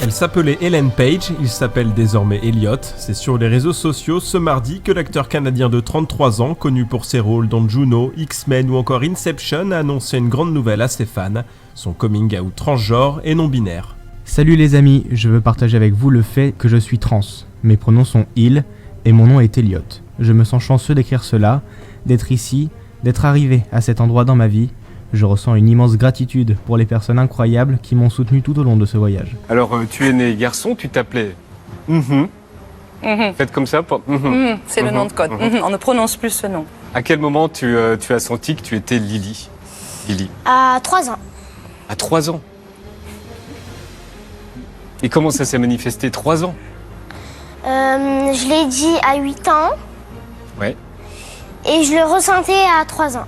Elle s'appelait Ellen Page, il s'appelle désormais Elliot. C'est sur les réseaux sociaux ce mardi que l'acteur canadien de 33 ans, connu pour ses rôles dans Juno, X-Men ou encore Inception, a annoncé une grande nouvelle à ses fans, son coming out transgenre et non-binaire. Salut les amis, je veux partager avec vous le fait que je suis trans. Mes pronoms sont il et mon nom est Elliot. Je me sens chanceux d'écrire cela, d'être ici, d'être arrivé à cet endroit dans ma vie. Je ressens une immense gratitude pour les personnes incroyables qui m'ont soutenu tout au long de ce voyage. Alors, tu es né garçon, tu t'appelais Faites comme ça pour... C'est le nom de code. On ne prononce plus ce nom. À quel moment tu as senti que tu étais Lily? À 3 ans. À 3 ans. Et comment ça s'est manifesté? 3 ans? Je l'ai dit à 8 ans. Ouais. Et je le ressentais à 3 ans.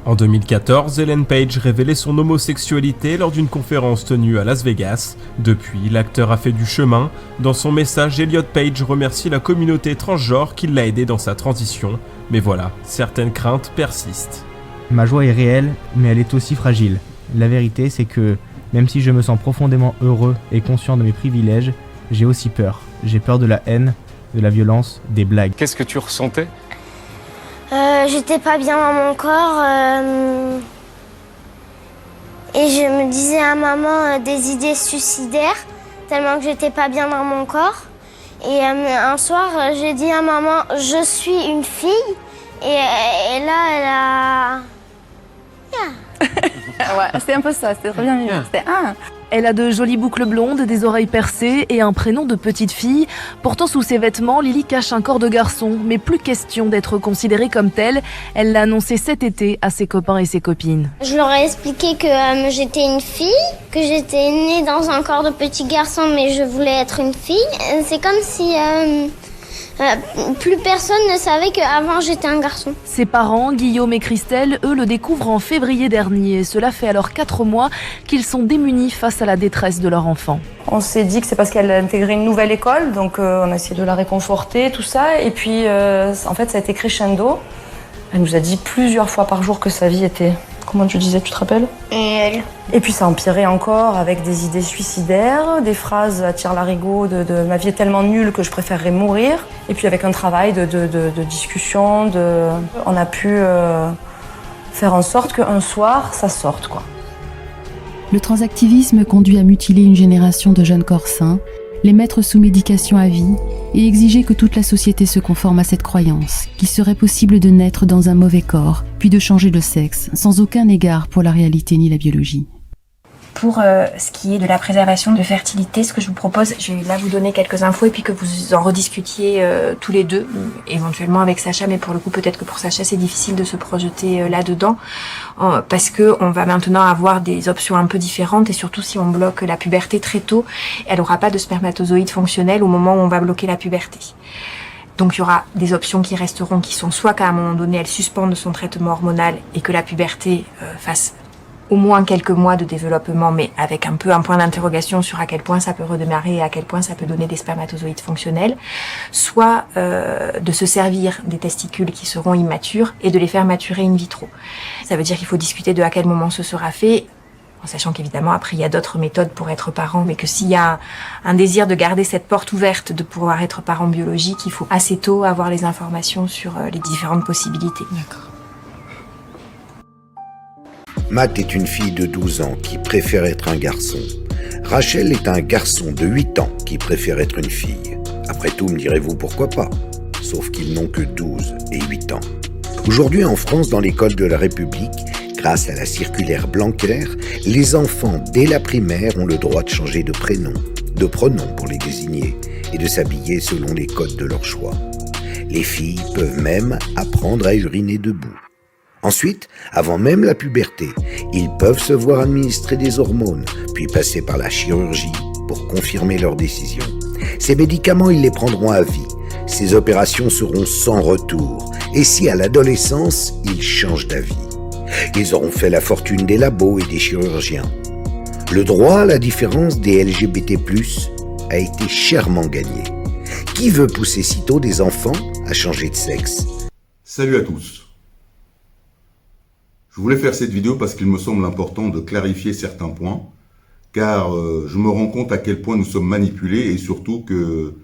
En 2014, Ellen Page révélait son homosexualité lors d'une conférence tenue à Las Vegas. Depuis, l'acteur a fait du chemin. Dans son message, Elliot Page remercie la communauté transgenre qui l'a aidé dans sa transition. Mais voilà, certaines craintes persistent. Ma joie est réelle, mais elle est aussi fragile. La vérité, c'est que, même si je me sens profondément heureux et conscient de mes privilèges, j'ai aussi peur. J'ai peur de la haine, de la violence, des blagues. Qu'est-ce que tu ressentais? J'étais pas bien dans mon corps. Et je me disais à maman des idées suicidaires, tellement que j'étais pas bien dans mon corps. Et un soir, j'ai dit à maman, je suis une fille. Et là, elle a... Ouais, c'était un peu ça, c'était trop bien mieux. C'était Elle a de jolies boucles blondes, des oreilles percées et un prénom de petite fille. Pourtant, sous ses vêtements, Lily cache un corps de garçon, mais plus question d'être considérée comme telle. Elle l'a annoncé cet été à ses copains et ses copines. Je leur ai expliqué que j'étais une fille, que j'étais née dans un corps de petit garçon, mais je voulais être une fille. C'est comme si plus personne ne savait qu'avant j'étais un garçon. Ses parents, Guillaume et Christelle, eux, le découvrent en février dernier. Cela fait alors 4 mois qu'ils sont démunis face à la détresse de leur enfant. On s'est dit que c'est parce qu'elle a intégré une nouvelle école, donc on a essayé de la réconforter, tout ça. Et puis, en fait, ça a été crescendo. Elle nous a dit plusieurs fois par jour que sa vie était... Comment tu disais, tu te rappelles? Et puis ça a empiré encore avec des idées suicidaires, des phrases à tire-larigot de ma vie est tellement nulle que je préférerais mourir. Et puis avec un travail de discussion, on a pu faire en sorte qu'un soir, ça sorte, quoi. Le transactivisme conduit à mutiler une génération de jeunes corps sains, les mettre sous médication à vie et exiger que toute la société se conforme à cette croyance, qu'il serait possible de naître dans un mauvais corps, puis de changer de sexe, sans aucun égard pour la réalité ni la biologie. Pour ce qui est de la préservation de fertilité, ce que je vous propose, je vais là vous donner quelques infos et puis que vous en rediscutiez tous les deux, éventuellement avec Sacha, mais pour le coup peut-être que pour Sacha c'est difficile de se projeter là-dedans, parce que on va maintenant avoir des options un peu différentes et surtout si on bloque la puberté très tôt, elle n'aura pas de spermatozoïdes fonctionnels au moment où on va bloquer la puberté. Donc il y aura des options qui resteront, qui sont soit qu'à un moment donné elle suspende son traitement hormonal et que la puberté fasse au moins quelques mois de développement, mais avec un peu un point d'interrogation sur à quel point ça peut redémarrer et à quel point ça peut donner des spermatozoïdes fonctionnels, soit de se servir des testicules qui seront immatures et de les faire maturer in vitro. Ça veut dire qu'il faut discuter de à quel moment ce sera fait, en sachant qu'évidemment après il y a d'autres méthodes pour être parent, mais que s'il y a un désir de garder cette porte ouverte de pouvoir être parent biologique, il faut assez tôt avoir les informations sur les différentes possibilités. D'accord. Matt est une fille de 12 ans qui préfère être un garçon. Rachel est un garçon de 8 ans qui préfère être une fille. Après tout, me direz-vous pourquoi pas? Sauf qu'ils n'ont que 12 et 8 ans. Aujourd'hui en France, dans l'école de la République, grâce à la circulaire Blanquer, les enfants dès la primaire ont le droit de changer de prénom, de pronom pour les désigner, et de s'habiller selon les codes de leur choix. Les filles peuvent même apprendre à uriner debout. Ensuite, avant même la puberté, ils peuvent se voir administrer des hormones, puis passer par la chirurgie pour confirmer leur décision. Ces médicaments, ils les prendront à vie. Ces opérations seront sans retour. Et si à l'adolescence, ils changent d'avis, ils auront fait la fortune des labos et des chirurgiens. Le droit à la différence des LGBT+, a été chèrement gagné. Qui veut pousser sitôt des enfants à changer de sexe? Salut à tous. Je voulais faire cette vidéo parce qu'il me semble important de clarifier certains points car je me rends compte à quel point nous sommes manipulés et surtout que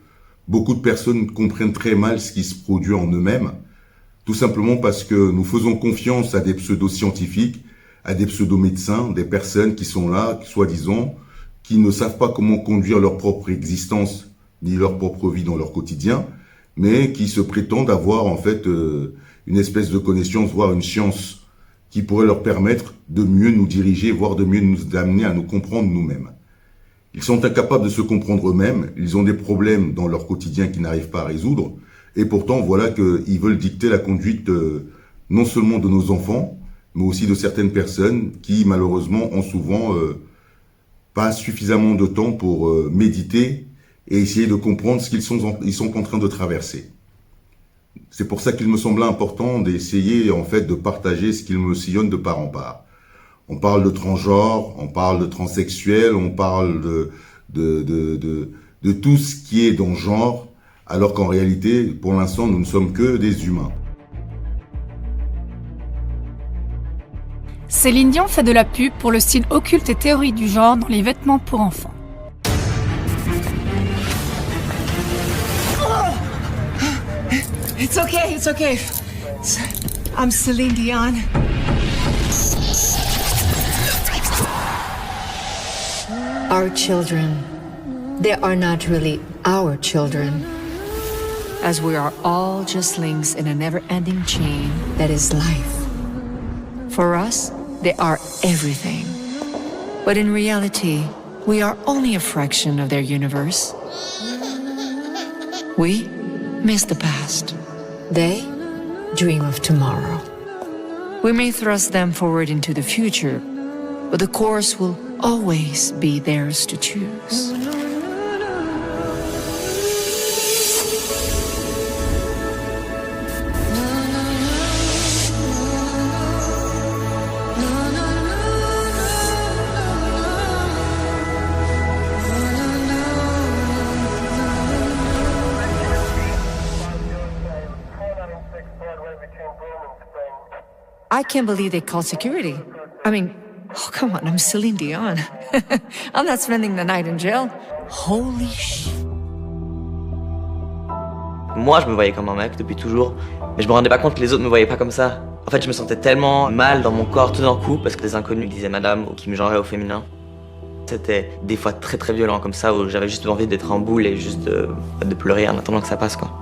beaucoup de personnes comprennent très mal ce qui se produit en eux-mêmes, tout simplement parce que nous faisons confiance à des pseudo-scientifiques, à des pseudo-médecins, des personnes qui sont là, soi-disant, qui ne savent pas comment conduire leur propre existence ni leur propre vie dans leur quotidien, mais qui se prétendent avoir en fait une espèce de connaissance, voire une science qui pourrait leur permettre de mieux nous diriger, voire de mieux nous amener à nous comprendre nous-mêmes. Ils sont incapables de se comprendre eux-mêmes, ils ont des problèmes dans leur quotidien qu'ils n'arrivent pas à résoudre, et pourtant voilà qu'ils veulent dicter la conduite non seulement de nos enfants, mais aussi de certaines personnes qui malheureusement ont souvent pas suffisamment de temps pour méditer et essayer de comprendre ce qu'ils sont en train de traverser. C'est pour ça qu'il me semblait important d'essayer en fait de partager ce qu'il me sillonne de part en part. On parle de transgenre, on parle de transsexuel, on parle de tout ce qui est dans le genre, alors qu'en réalité, pour l'instant, nous ne sommes que des humains. Céline Dion fait de la pub pour le style occulte et théorie du genre dans les vêtements pour enfants. It's okay. I'm Celine Dion. Our children, they are not really our children, as we are all just links in a never-ending chain that is life. For us, they are everything. But in reality, we are only a fraction of their universe. We miss the past. They dream of tomorrow. We may thrust them forward into the future, but the course will always be theirs to choose. I can't believe they called security. I mean, oh, come on, I'm Celine Dion. I'm not spending the night in jail. Holy shit. Moi, je me voyais comme un mec depuis toujours, mais je me rendais pas compte que les autres me voyaient pas comme ça. En fait, je me sentais tellement mal dans mon corps tout d'un coup, parce que des inconnus disaient madame ou qui me genraient au féminin. C'était des fois très très violent comme ça, où j'avais juste envie d'être en boule et juste de pleurer en attendant que ça passe, quoi.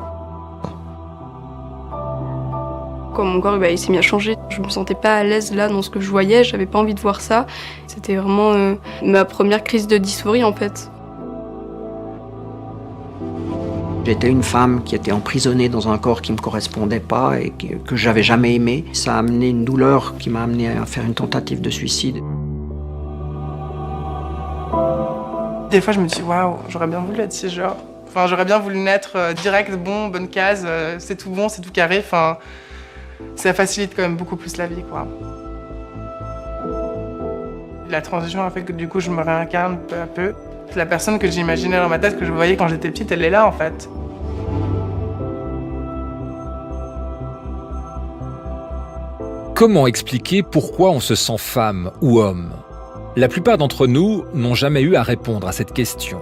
Quand mon corps il s'est mis à changer, je me sentais pas à l'aise là dans ce que je voyais, j'avais pas envie de voir ça. C'était vraiment ma première crise de dysphorie en fait. J'étais une femme qui était emprisonnée dans un corps qui me correspondait pas et que j'avais jamais aimé. Ça a amené une douleur qui m'a amené à faire une tentative de suicide. Des fois je me dis waouh, j'aurais bien voulu être cisgenre. Enfin, j'aurais bien voulu naître direct, bon, bonne case, c'est tout bon, c'est tout carré. Enfin, ça facilite quand même beaucoup plus la vie, quoi. La transition a fait que du coup, je me réincarne peu à peu. La personne que j'imaginais dans ma tête, que je voyais quand j'étais petite, elle est là, en fait. Comment expliquer pourquoi on se sent femme ou homme ? La plupart d'entre nous n'ont jamais eu à répondre à cette question.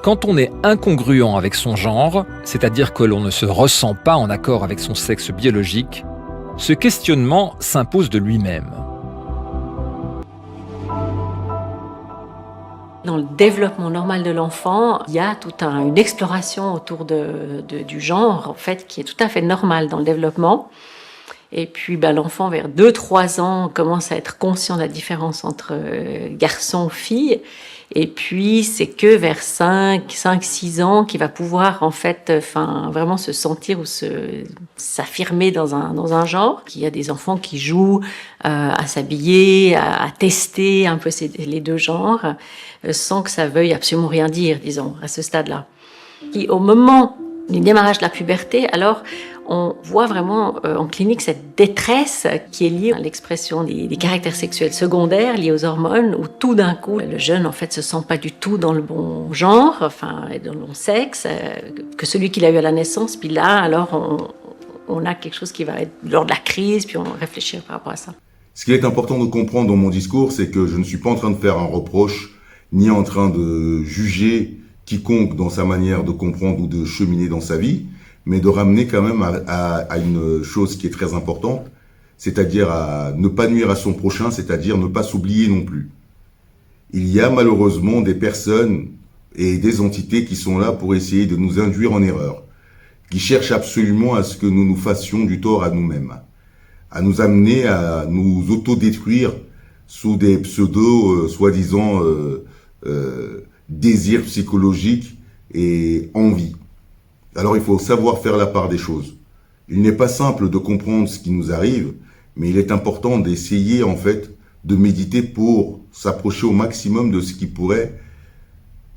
Quand on est incongruent avec son genre, c'est-à-dire que l'on ne se ressent pas en accord avec son sexe biologique, ce questionnement s'impose de lui-même. Dans le développement normal de l'enfant, il y a toute une exploration autour du genre, en fait, qui est tout à fait normale dans le développement. Et puis l'enfant, vers 2-3 ans, commence à être conscient de la différence entre garçon et fille. Et puis, c'est que vers 5-6 ans qu'il va pouvoir, en fait, vraiment se sentir ou s'affirmer dans un genre. Il y a des enfants qui jouent à s'habiller, à tester un peu les deux genres, sans que ça veuille absolument rien dire, disons, à ce stade-là. Et au moment du démarrage de la puberté, alors, on voit vraiment en clinique cette détresse qui est liée à l'expression des caractères sexuels secondaires liés aux hormones, où tout d'un coup, le jeune en fait se sent pas du tout dans le bon genre, dans le bon sexe, que celui qu'il a eu à la naissance. Puis là, alors, on a quelque chose qui va être lors de la crise, puis on réfléchit par rapport à ça. Ce qui est important de comprendre dans mon discours, c'est que je ne suis pas en train de faire un reproche ni en train de juger quiconque dans sa manière de comprendre ou de cheminer dans sa vie, mais de ramener quand même à une chose qui est très importante, c'est-à-dire à ne pas nuire à son prochain, c'est-à-dire ne pas s'oublier non plus. Il y a malheureusement des personnes et des entités qui sont là pour essayer de nous induire en erreur, qui cherchent absolument à ce que nous nous fassions du tort à nous-mêmes, à nous amener à nous autodétruire sous des pseudos, soi-disant, désirs psychologiques et envies. Alors il faut savoir faire la part des choses. Il n'est pas simple de comprendre ce qui nous arrive, mais il est important d'essayer en fait de méditer pour s'approcher au maximum de ce qui pourrait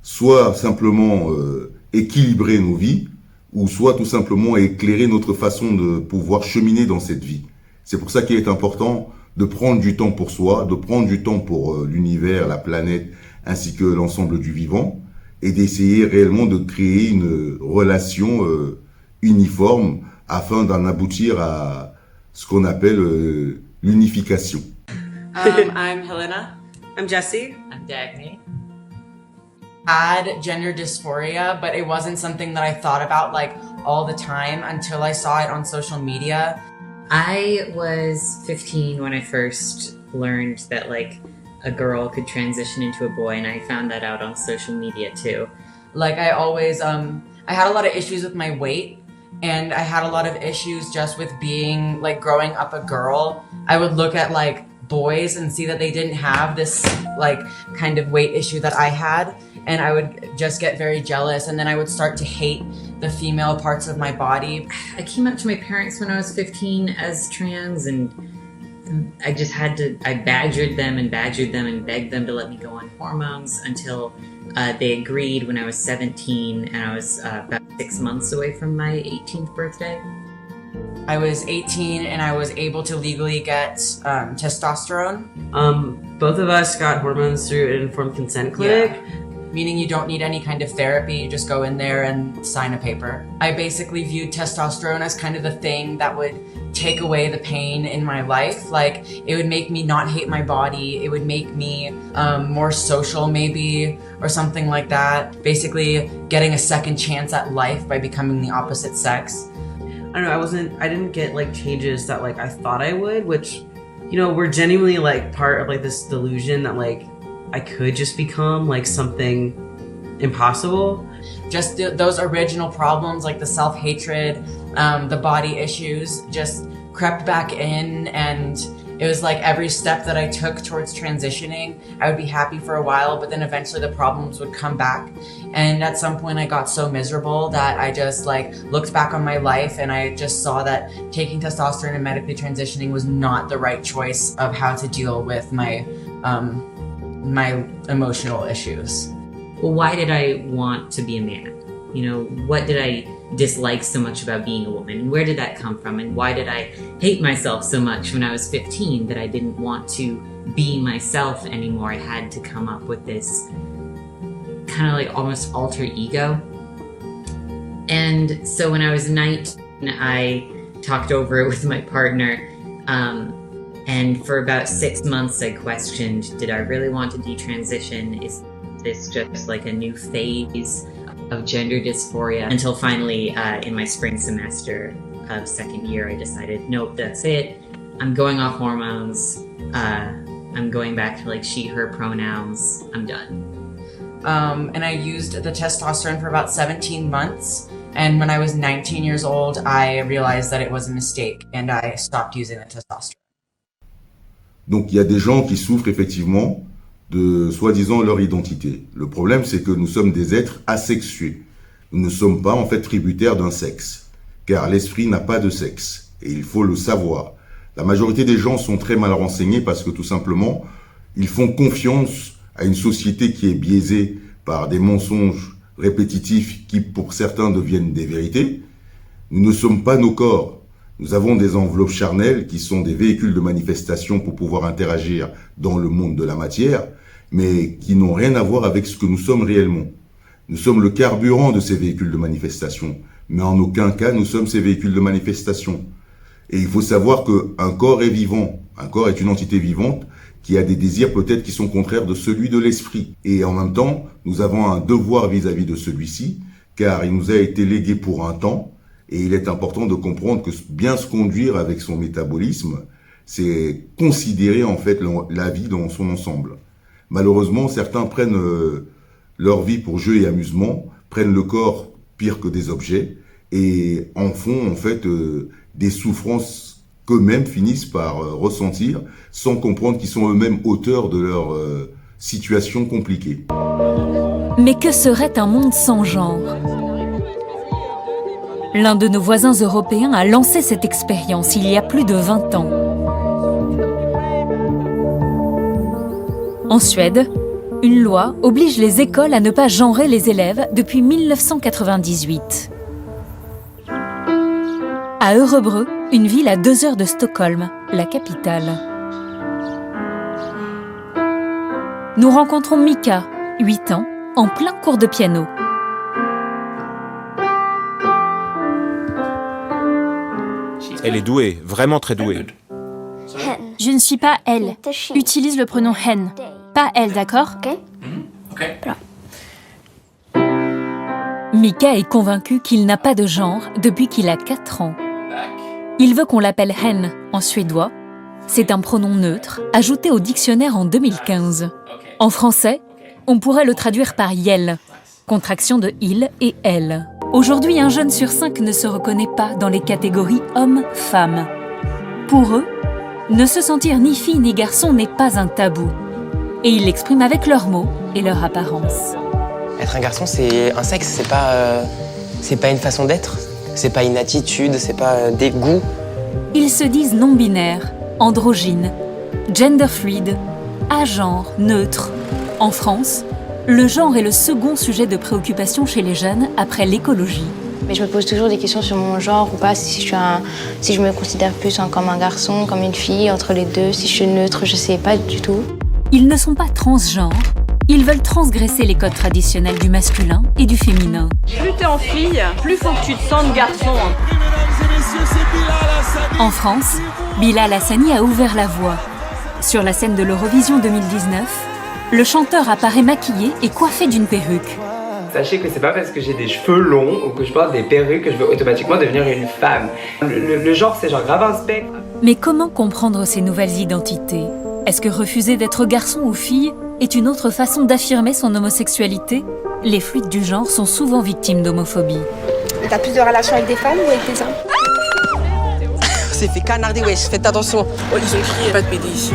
soit simplement équilibrer nos vies, ou soit tout simplement éclairer notre façon de pouvoir cheminer dans cette vie. C'est pour ça qu'il est important de prendre du temps pour soi, de prendre du temps pour l'univers, la planète, ainsi que l'ensemble du vivant, et d'essayer réellement de créer une relation uniforme afin d'en aboutir à ce qu'on appelle l'unification. I'm Helena. I'm Jessie. I'm Dagny. I had gender dysphoria, but it wasn't something that I thought about like all the time until I saw it on social media. I was 15 when I first learned that like a girl could transition into a boy, and I found that out on social media too. Like I always, I had a lot of issues with my weight, and I had a lot of issues just with being like growing up a girl. I would look at like boys and see that they didn't have this like kind of weight issue that I had, and I would just get very jealous, and then I would start to hate the female parts of my body. I came out to my parents when I was 15 as trans, and I just had to, I badgered them and begged them to let me go on hormones until they agreed when I was 17, and I was about 6 months away from my 18th birthday. I was 18 and I was able to legally get testosterone. Both of us got hormones through an informed consent clinic. Yeah. Meaning you don't need any kind of therapy, you just go in there and sign a paper. I basically viewed testosterone as kind of the thing that would take away the pain in my life. Like, it would make me not hate my body, it would make me more social maybe, or something like that. Basically, getting a second chance at life by becoming the opposite sex. I don't know, I didn't get like changes that like I thought I would, which, you know, were genuinely like part of like this delusion that like I could just become like something impossible. Just those original problems like the self-hatred, the body issues just crept back in, and it was like every step that I took towards transitioning, I would be happy for a while, but then eventually the problems would come back. And at some point I got so miserable that I just like looked back on my life, and I just saw that taking testosterone and medically transitioning was not the right choice of how to deal with my my emotional issues. Well, why did I want to be a man? You know, what did I dislike so much about being a woman? And where did that come from? And why did I hate myself so much when I was 15 that I didn't want to be myself anymore? I had to come up with this kind of like almost alter ego. And so when I was 19, I talked over it with my partner. And for about 6 months, I questioned, did I really want to detransition? Is this just like a new phase of gender dysphoria? Until finally, in my spring semester of second year, I decided, nope, that's it. I'm going off hormones. I'm going back to like she, her pronouns. I'm done. And I used the testosterone for about 17 months. And when I was 19 years old, I realized that it was a mistake, and I stopped using the testosterone. Donc il y a des gens qui souffrent effectivement de soi-disant leur identité. Le problème, c'est que nous sommes des êtres asexués. Nous ne sommes pas en fait tributaires d'un sexe, car l'esprit n'a pas de sexe, et il faut le savoir. La majorité des gens sont très mal renseignés parce que tout simplement, ils font confiance à une société qui est biaisée par des mensonges répétitifs qui pour certains deviennent des vérités. Nous ne sommes pas nos corps. Nous avons des enveloppes charnelles qui sont des véhicules de manifestation pour pouvoir interagir dans le monde de la matière, mais qui n'ont rien à voir avec ce que nous sommes réellement. Nous sommes le carburant de ces véhicules de manifestation, mais en aucun cas nous sommes ces véhicules de manifestation. Et il faut savoir qu'un corps est vivant, un corps est une entité vivante qui a des désirs peut-être qui sont contraires de celui de l'esprit. Et en même temps, nous avons un devoir vis-à-vis de celui-ci, car il nous a été légué pour un temps, et il est important de comprendre que bien se conduire avec son métabolisme, c'est considérer en fait la vie dans son ensemble. Malheureusement, certains prennent leur vie pour jeu et amusement, prennent le corps pire que des objets, et en font en fait des souffrances qu'eux-mêmes finissent par ressentir sans comprendre qu'ils sont eux-mêmes auteurs de leur situation compliquée. Mais que serait un monde sans genre ? L'un de nos voisins européens a lancé cette expérience il y a plus de 20 ans. En Suède, une loi oblige les écoles à ne pas genrer les élèves depuis 1998. À Örebro, une ville à 2 heures de Stockholm, la capitale. Nous rencontrons Mika, 8 ans, en plein cours de piano. Elle est douée, vraiment très douée. Je ne suis pas elle. Utilise le pronom hen. Pas elle, d'accord ? Mika est convaincu qu'il n'a pas de genre depuis qu'il a 4 ans. Il veut qu'on l'appelle hen en suédois. C'est un pronom neutre, ajouté au dictionnaire en 2015. En français, on pourrait le traduire par yel, contraction de il et elle. Aujourd'hui, un jeune sur 5 ne se reconnaît pas dans les catégories homme-femme. Pour eux, ne se sentir ni fille ni garçon n'est pas un tabou. Et ils l'expriment avec leurs mots et leur apparence. Être un garçon, c'est un sexe, c'est pas une façon d'être. C'est pas une attitude, c'est pas des goûts. Ils se disent non-binaires, androgynes, gender-fluide, agenre, neutre. En France, le genre est le second sujet de préoccupation chez les jeunes après l'écologie. Mais je me pose toujours des questions sur mon genre ou pas, si je me considère plus comme un garçon, comme une fille, entre les deux, si je suis neutre, je sais pas du tout. Ils ne sont pas transgenres, ils veulent transgresser les codes traditionnels du masculin et du féminin. Plus t'es en fille, plus faut que tu te sentes garçon. En France, Bilal Hassani a ouvert la voie. Sur la scène de l'Eurovision 2019, le chanteur apparaît maquillé et coiffé d'une perruque. Sachez que c'est pas parce que j'ai des cheveux longs ou que je porte des perruques que je veux automatiquement devenir une femme. Le genre, c'est genre grave un spectre. Mais comment comprendre ces nouvelles identités ? Est-ce que refuser d'être garçon ou fille est une autre façon d'affirmer son homosexualité ? Les fluides du genre sont souvent victimes d'homophobie. T'as plus de relations avec des femmes ou avec des hommes ? C'est fait canarder, wesh, faites attention. Oh, ils ont crié, pas de PD ici.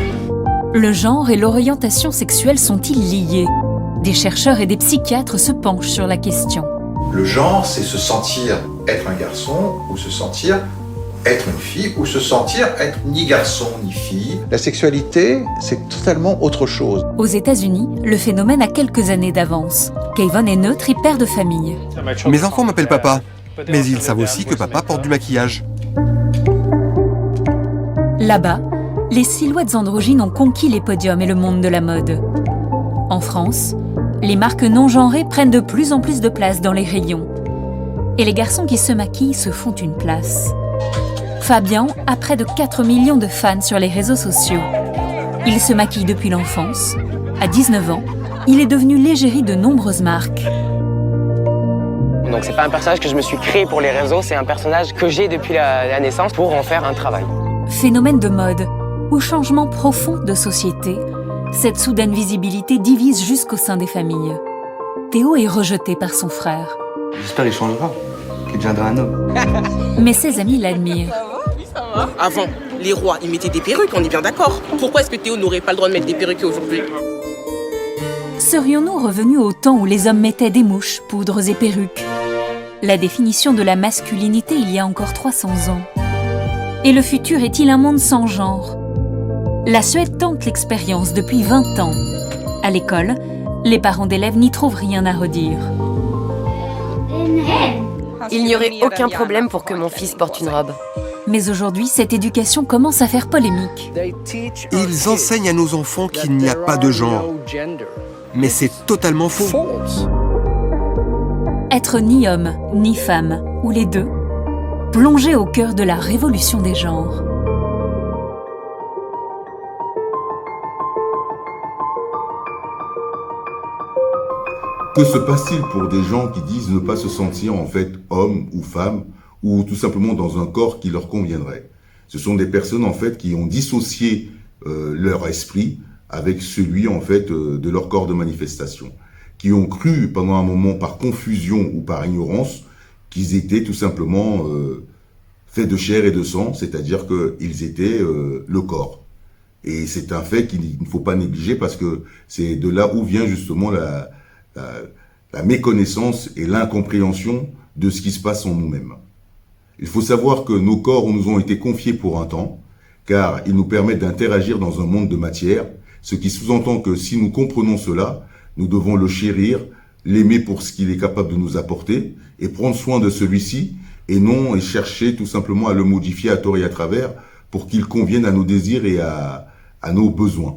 Le genre et l'orientation sexuelle sont-ils liés ? Des chercheurs et des psychiatres se penchent sur la question. Le genre, c'est se sentir être un garçon ou se sentir être une fille ou se sentir être ni garçon ni fille. La sexualité, c'est totalement autre chose. Aux États-Unis, le phénomène a quelques années d'avance. Kayvon est neutre et père de famille. Mes enfants m'appellent papa, mais ils savent aussi que papa porte du maquillage. Là-bas, les silhouettes androgynes ont conquis les podiums et le monde de la mode. En France, les marques non-genrées prennent de plus en plus de place dans les rayons. Et les garçons qui se maquillent se font une place. Fabien a près de 4 millions de fans sur les réseaux sociaux. Il se maquille depuis l'enfance. À 19 ans, il est devenu l'égérie de nombreuses marques. Donc c'est pas un personnage que je me suis créé pour les réseaux, c'est un personnage que j'ai depuis la naissance pour en faire un travail. Phénomène de mode ou changement profond de société, cette soudaine visibilité divise jusqu'au sein des familles. Théo est rejeté par son frère. J'espère qu'il changera, qu'il deviendra un homme. Mais ses amis l'admirent. Avant, les rois, ils mettaient des perruques, on est bien d'accord. Pourquoi est-ce que Théo n'aurait pas le droit de mettre des perruques aujourd'hui ? Serions-nous revenus au temps où les hommes mettaient des mouches, poudres et perruques ? La définition de la masculinité il y a encore 300 ans. Et le futur est-il un monde sans genre ? La Suède tente l'expérience depuis 20 ans. À l'école, les parents d'élèves n'y trouvent rien à redire. Il n'y aurait aucun problème pour que mon fils porte une robe. Mais aujourd'hui, cette éducation commence à faire polémique. Ils enseignent à nos enfants qu'il n'y a pas de genre. Mais c'est totalement faux. Être ni homme, ni femme, ou les deux, plongé au cœur de la révolution des genres. Que se passe-t-il pour des gens qui disent ne pas se sentir en fait homme ou femme ou tout simplement dans un corps qui leur conviendrait? Ce sont des personnes en fait qui ont dissocié leur esprit avec celui en fait de leur corps de manifestation, qui ont cru pendant un moment par confusion ou par ignorance qu'ils étaient tout simplement faits de chair et de sang, c'est-à-dire qu'ils étaient le corps. Et c'est un fait qu'il ne faut pas négliger parce que c'est de là où vient justement la méconnaissance et l'incompréhension de ce qui se passe en nous-mêmes. Il faut savoir que nos corps nous ont été confiés pour un temps, car ils nous permettent d'interagir dans un monde de matière, ce qui sous-entend que si nous comprenons cela, nous devons le chérir, l'aimer pour ce qu'il est capable de nous apporter, et prendre soin de celui-ci, et non et chercher tout simplement à le modifier à tort et à travers, pour qu'il convienne à nos désirs et à nos besoins.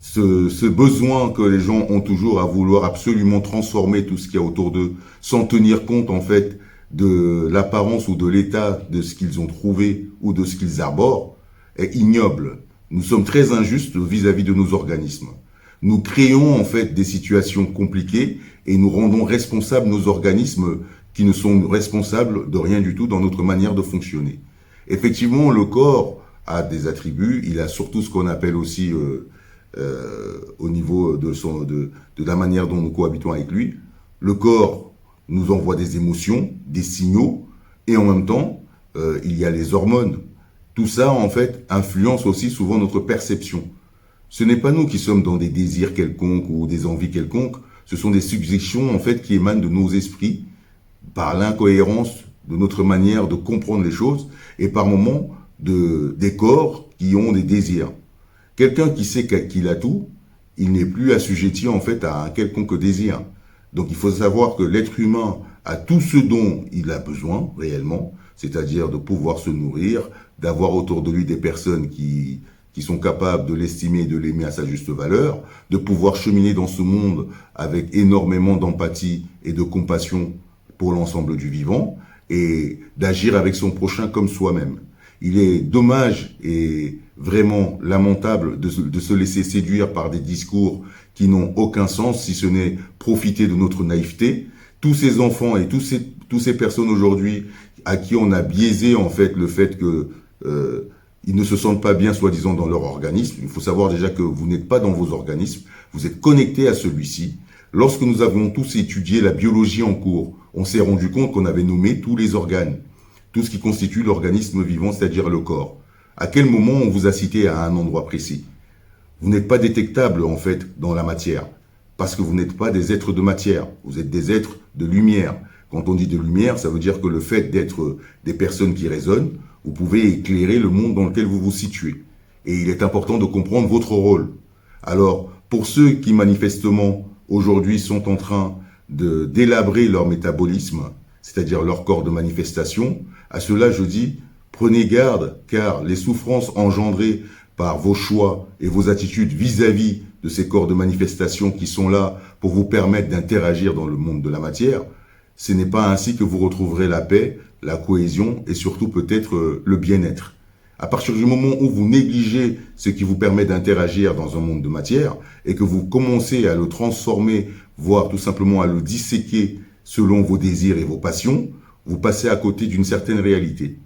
Ce besoin que les gens ont toujours à vouloir absolument transformer tout ce qu'il y a autour d'eux, sans tenir compte en fait de l'apparence ou de l'état de ce qu'ils ont trouvé ou de ce qu'ils arborent, est ignoble. Nous sommes très injustes vis-à-vis de nos organismes. Nous créons en fait des situations compliquées et nous rendons responsables nos organismes qui ne sont responsables de rien du tout dans notre manière de fonctionner. Effectivement, le corps a des attributs, il a surtout ce qu'on appelle aussi au niveau de la manière dont nous cohabitons avec lui. Le corps nous envoie des émotions, des signaux, et en même temps, il y a les hormones. Tout ça, en fait, influence aussi souvent notre perception. Ce n'est pas nous qui sommes dans des désirs quelconques ou des envies quelconques, ce sont des suggestions, en fait, qui émanent de nos esprits, par l'incohérence de notre manière de comprendre les choses, et par moments, des corps qui ont des désirs. Quelqu'un qui sait qu'il a tout, il n'est plus assujetti, en fait, à un quelconque désir. Donc il faut savoir que l'être humain a tout ce dont il a besoin réellement, c'est-à-dire de pouvoir se nourrir, d'avoir autour de lui des personnes qui sont capables de l'estimer et de l'aimer à sa juste valeur, de pouvoir cheminer dans ce monde avec énormément d'empathie et de compassion pour l'ensemble du vivant, et d'agir avec son prochain comme soi-même. Il est dommage et vraiment lamentable de se laisser séduire par des discours qui n'ont aucun sens, si ce n'est profiter de notre naïveté. Tous ces enfants et tous ces personnes aujourd'hui à qui on a biaisé en fait le fait que ils ne se sentent pas bien soi-disant dans leur organisme. Il faut savoir déjà que vous n'êtes pas dans vos organismes, vous êtes connectés à celui-ci. Lorsque nous avons tous étudié la biologie en cours, on s'est rendu compte qu'on avait nommé tous les organes, tout ce qui constitue l'organisme vivant, c'est-à-dire le corps. À quel moment on vous a cité à un endroit précis? Vous n'êtes pas détectable en fait dans la matière, parce que vous n'êtes pas des êtres de matière, vous êtes des êtres de lumière. Quand on dit de lumière, ça veut dire que le fait d'être des personnes qui résonnent, vous pouvez éclairer le monde dans lequel vous vous situez. Et il est important de comprendre votre rôle. Alors, pour ceux qui manifestement aujourd'hui sont en train de délabrer leur métabolisme, c'est-à-dire leur corps de manifestation, à cela je dis, prenez garde, car les souffrances engendrées par vos choix et vos attitudes vis-à-vis de ces corps de manifestation qui sont là pour vous permettre d'interagir dans le monde de la matière, ce n'est pas ainsi que vous retrouverez la paix, la cohésion et surtout peut-être le bien-être. À partir du moment où vous négligez ce qui vous permet d'interagir dans un monde de matière et que vous commencez à le transformer, voire tout simplement à le disséquer selon vos désirs et vos passions, vous passez à côté d'une certaine réalité.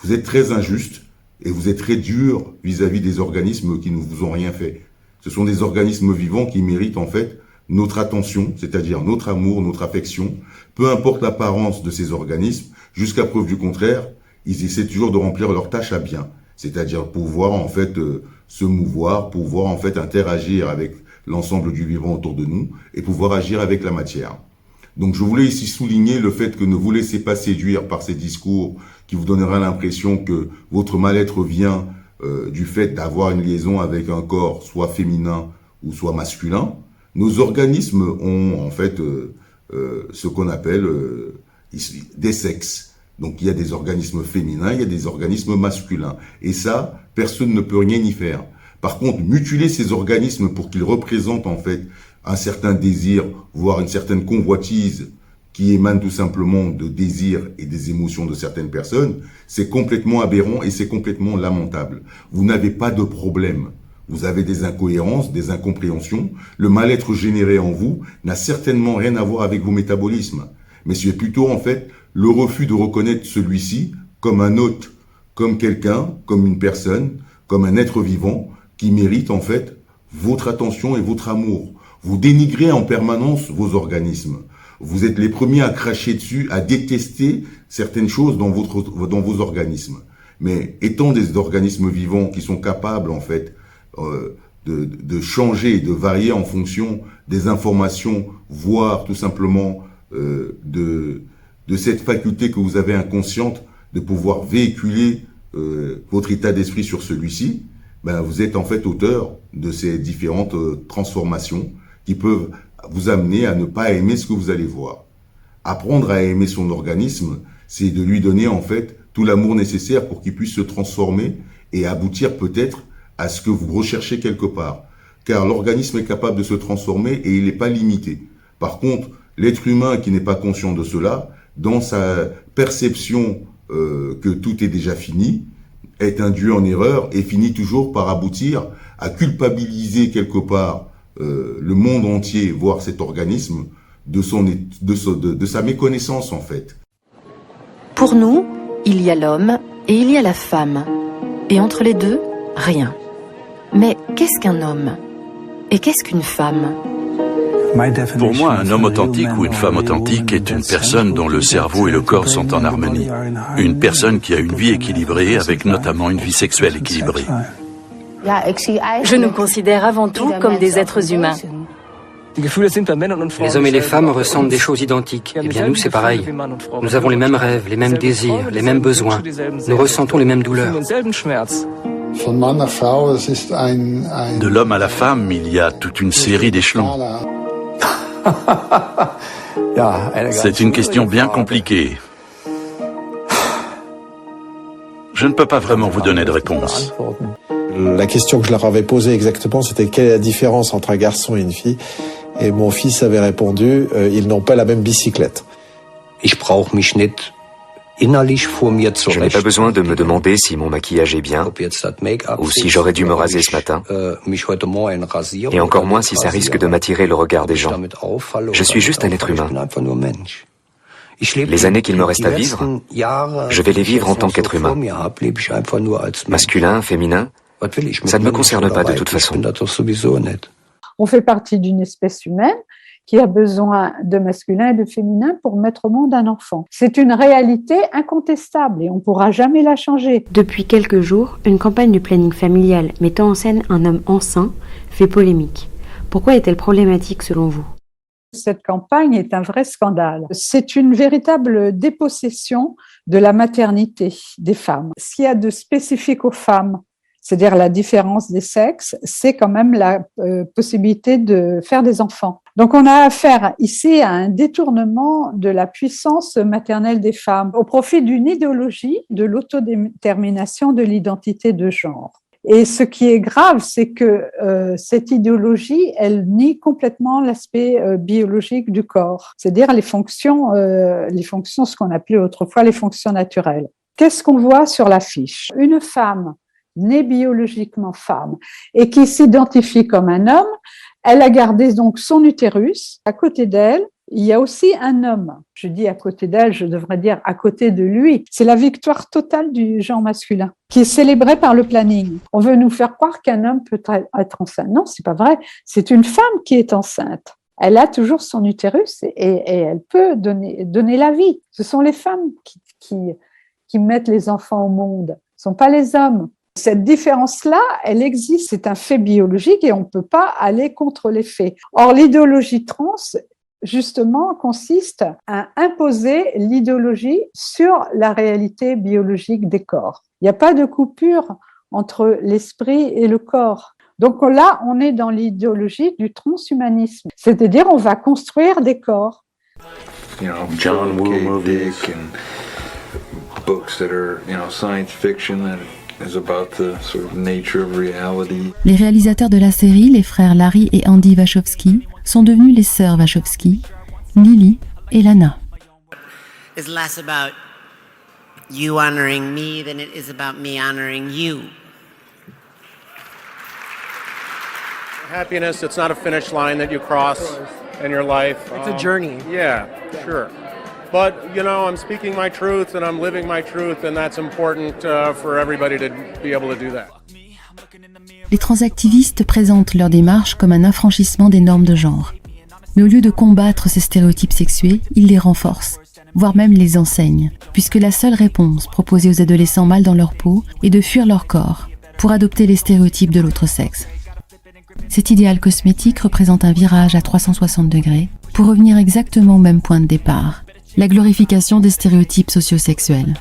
Vous êtes très injuste et vous êtes très dur vis-à-vis des organismes qui ne vous ont rien fait. Ce sont des organismes vivants qui méritent en fait notre attention, c'est-à-dire notre amour, notre affection, peu importe l'apparence de ces organismes, jusqu'à preuve du contraire, ils essaient toujours de remplir leur tâche à bien, c'est-à-dire pouvoir en fait se mouvoir, pouvoir en fait interagir avec l'ensemble du vivant autour de nous et pouvoir agir avec la matière. Donc je voulais ici souligner le fait que ne vous laissez pas séduire par ces discours qui vous donnera l'impression que votre mal-être vient du fait d'avoir une liaison avec un corps soit féminin ou soit masculin. Nos organismes ont en fait ce qu'on appelle des sexes. Donc il y a des organismes féminins, il y a des organismes masculins. Et ça, personne ne peut rien y faire. Par contre, mutiler ces organismes pour qu'ils représentent en fait un certain désir, voire une certaine convoitise qui émane tout simplement de désirs et des émotions de certaines personnes, c'est complètement aberrant et c'est complètement lamentable. Vous n'avez pas de problème. Vous avez des incohérences, des incompréhensions. Le mal-être généré en vous n'a certainement rien à voir avec vos métabolismes. Mais c'est plutôt en fait le refus de reconnaître celui-ci comme un hôte, comme quelqu'un, comme une personne, comme un être vivant qui mérite en fait votre attention et votre amour. Vous dénigrez en permanence vos organismes. Vous êtes les premiers à cracher dessus, à détester certaines choses dans vos organismes. Mais étant des organismes vivants qui sont capables en fait de changer, de varier en fonction des informations, voire tout simplement de cette faculté que vous avez inconsciente de pouvoir véhiculer votre état d'esprit sur celui-ci, ben vous êtes en fait auteur de ces différentes transformations qui peuvent vous amener à ne pas aimer ce que vous allez voir. Apprendre à aimer son organisme, c'est de lui donner en fait tout l'amour nécessaire pour qu'il puisse se transformer et aboutir peut-être à ce que vous recherchez quelque part. Car l'organisme est capable de se transformer et il n'est pas limité. Par contre, l'être humain qui n'est pas conscient de cela, dans sa perception que tout est déjà fini, est induit en erreur et finit toujours par aboutir à culpabiliser quelque part le monde entier, voire cet organisme, de sa méconnaissance en fait. Pour nous, il y a l'homme et il y a la femme. Et entre les deux, rien. Mais qu'est-ce qu'un homme? Et qu'est-ce qu'une femme? Pour moi, un homme authentique ou une femme authentique est une personne dont le cerveau et le corps sont en harmonie. Une personne qui a une vie équilibrée, avec notamment une vie sexuelle équilibrée. Je nous considère avant tout comme des êtres humains. Les hommes et les femmes ressentent des choses identiques. Eh bien, nous, c'est pareil. Nous avons les mêmes rêves, les mêmes désirs, les mêmes besoins. Nous ressentons les mêmes douleurs. De l'homme à la femme, il y a toute une série d'échelons. C'est une question bien compliquée. Je ne peux pas vraiment vous donner de réponse. La question que je leur avais posée exactement, c'était quelle est la différence entre un garçon et une fille? Et mon fils avait répondu, ils n'ont pas la même bicyclette. Je n'ai pas besoin de me demander si mon maquillage est bien, ou si j'aurais dû me raser ce matin, et encore moins si ça risque de m'attirer le regard des gens. Je suis juste un être humain. Les années qu'il me reste à vivre, je vais les vivre en tant qu'être humain. Masculin, féminin, ça ne me concerne pas de toute façon. On fait partie d'une espèce humaine qui a besoin de masculin et de féminin pour mettre au monde un enfant. C'est une réalité incontestable et on ne pourra jamais la changer. Depuis quelques jours, une campagne de planning familial mettant en scène un homme enceint fait polémique. Pourquoi est-elle problématique selon vous ? Cette campagne est un vrai scandale. C'est une véritable dépossession de la maternité des femmes. Ce qu'il y a de spécifique aux femmes, c'est-à-dire la différence des sexes, c'est quand même la possibilité de faire des enfants. Donc on a affaire ici à un détournement de la puissance maternelle des femmes au profit d'une idéologie de l'autodétermination de l'identité de genre. Et ce qui est grave, c'est que cette idéologie, elle nie complètement l'aspect biologique du corps, c'est-à-dire les fonctions, ce qu'on appelait autrefois les fonctions naturelles. Qu'est-ce qu'on voit sur l'affiche ? Une femme née biologiquement femme et qui s'identifie comme un homme, elle a gardé donc son utérus. À côté d'elle, il y a aussi un homme. Je dis à côté d'elle, je devrais dire à côté de lui. C'est la victoire totale du genre masculin qui est célébrée par le planning. On veut nous faire croire qu'un homme peut être enceinte. Non, c'est pas vrai. C'est une femme qui est enceinte. Elle a toujours son utérus et elle peut donner la vie. Ce sont les femmes qui mettent les enfants au monde. Ce ne sont pas les hommes. Cette différence-là, elle existe, c'est un fait biologique et on ne peut pas aller contre les faits. Or, l'idéologie trans, justement, consiste à imposer l'idéologie sur la réalité biologique des corps. Il n'y a pas de coupure entre l'esprit et le corps. Donc là, on est dans l'idéologie du transhumanisme, c'est-à-dire on va construire des corps. John Woo movies and books that are, science fiction that is about the sort of nature of reality. Les réalisateurs de la série, les frères Larry et Andy Wachowski, sont devenus les sœurs Wachowski, Lily et Lana. It's less about you honoring me than it is about me honoring you. Happiness, it's not a finish line that you cross in your life. It's a journey. Yeah, sure. But, you know, I'm speaking my truth and I'm living my truth, and that's important for everybody to be able to do that. Les transactivistes présentent leur démarche comme un affranchissement des normes de genre. Mais au lieu de combattre ces stéréotypes sexués, ils les renforcent, voire même les enseignent, puisque la seule réponse proposée aux adolescents mal dans leur peau est de fuir leur corps pour adopter les stéréotypes de l'autre sexe. Cet idéal cosmétique représente un virage à 360 degrés pour revenir exactement au même point de départ, la glorification des stéréotypes sociosexuels.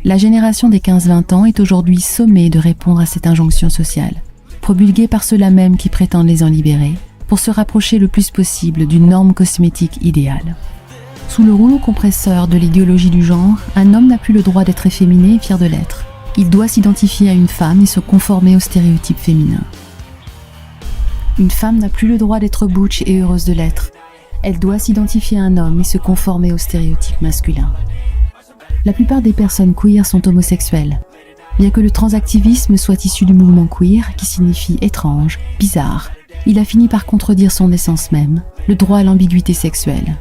La génération des 15-20 ans est aujourd'hui sommée de répondre à cette injonction sociale, promulguée par ceux-là même qui prétendent les en libérer, pour se rapprocher le plus possible d'une norme cosmétique idéale. Sous le rouleau compresseur de l'idéologie du genre, un homme n'a plus le droit d'être efféminé et fier de l'être. Il doit s'identifier à une femme et se conformer aux stéréotypes féminins. Une femme n'a plus le droit d'être butch et heureuse de l'être. Elle doit s'identifier à un homme et se conformer aux stéréotypes masculins. La plupart des personnes queer sont homosexuelles. Bien que le transactivisme soit issu du mouvement queer, qui signifie étrange, bizarre, il a fini par contredire son essence même, le droit à l'ambiguïté sexuelle.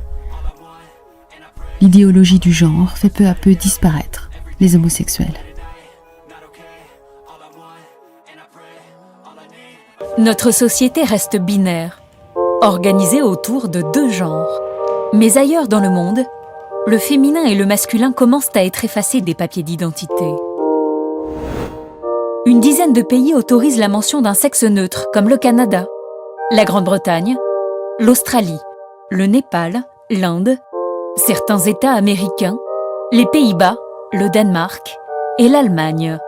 L'idéologie du genre fait peu à peu disparaître les homosexuels. Notre société reste binaire, organisée autour de deux genres. Mais ailleurs dans le monde, le féminin et le masculin commencent à être effacés des papiers d'identité. Une dizaine de pays autorisent la mention d'un sexe neutre, comme le Canada, la Grande-Bretagne, l'Australie, le Népal, l'Inde, certains États américains, les Pays-Bas, le Danemark et l'Allemagne.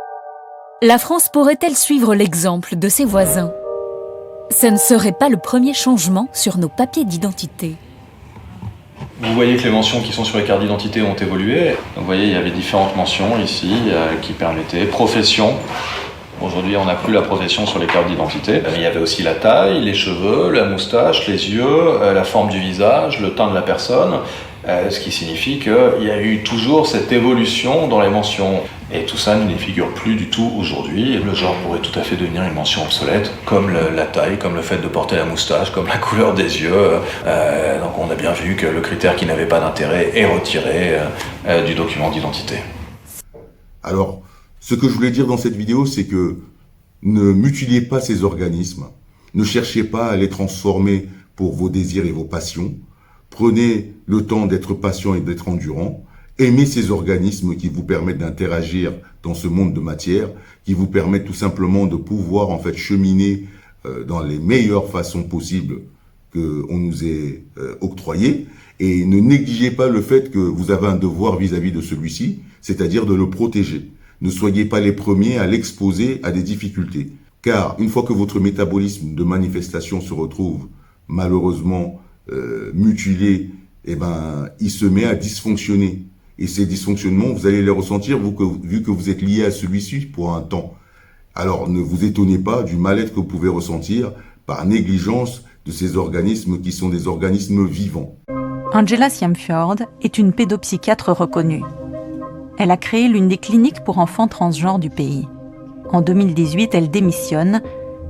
La France pourrait-elle suivre l'exemple de ses voisins ? Ce ne serait pas le premier changement sur nos papiers d'identité. Vous voyez que les mentions qui sont sur les cartes d'identité ont évolué. Donc, vous voyez, il y avait différentes mentions ici qui permettaient profession. Aujourd'hui, on n'a plus la profession sur les cartes d'identité. Il y avait aussi la taille, les cheveux, la moustache, les yeux, la forme du visage, le teint de la personne. Ce qui signifie qu'il y a eu toujours cette évolution dans les mentions. Et tout ça ne figure plus du tout aujourd'hui. Le genre pourrait tout à fait devenir une mention obsolète, comme la taille, comme le fait de porter la moustache, comme la couleur des yeux. Donc on a bien vu que le critère qui n'avait pas d'intérêt est retiré du document d'identité. Alors, ce que je voulais dire dans cette vidéo, c'est que ne mutilez pas ces organismes. Ne cherchez pas à les transformer pour vos désirs et vos passions. Prenez le temps d'être patient et d'être endurant. Aimez ces organismes qui vous permettent d'interagir dans ce monde de matière, qui vous permettent tout simplement de pouvoir en fait cheminer dans les meilleures façons possibles qu'on nous ait octroyées. Et ne négligez pas le fait que vous avez un devoir vis-à-vis de celui-ci, c'est-à-dire de le protéger. Ne soyez pas les premiers à l'exposer à des difficultés. Car une fois que votre métabolisme de manifestation se retrouve malheureusement mutilé, eh ben, il se met à dysfonctionner. Et ces dysfonctionnements, vous allez les ressentir vu que vous êtes lié à celui-ci pour un temps. Alors ne vous étonnez pas du mal-être que vous pouvez ressentir par négligence de ces organismes qui sont des organismes vivants. Angela Siemfjord est une pédopsychiatre reconnue. Elle a créé l'une des cliniques pour enfants transgenres du pays. En 2018, elle démissionne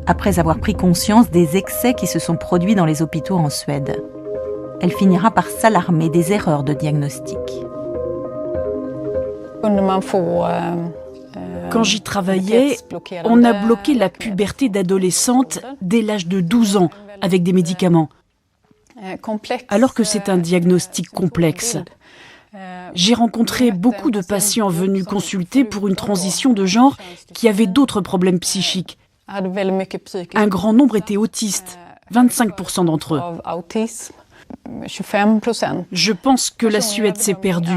après avoir pris conscience des excès qui se sont produits dans les hôpitaux en Suède. Elle finira par s'alarmer des erreurs de diagnostic. Quand j'y travaillais, on a bloqué la puberté d'adolescente dès l'âge de 12 ans avec des médicaments, alors que c'est un diagnostic complexe. J'ai rencontré beaucoup de patients venus consulter pour une transition de genre qui avaient d'autres problèmes psychiques. Un grand nombre étaient autistes, 25% d'entre eux. Je pense que la Suède s'est perdue.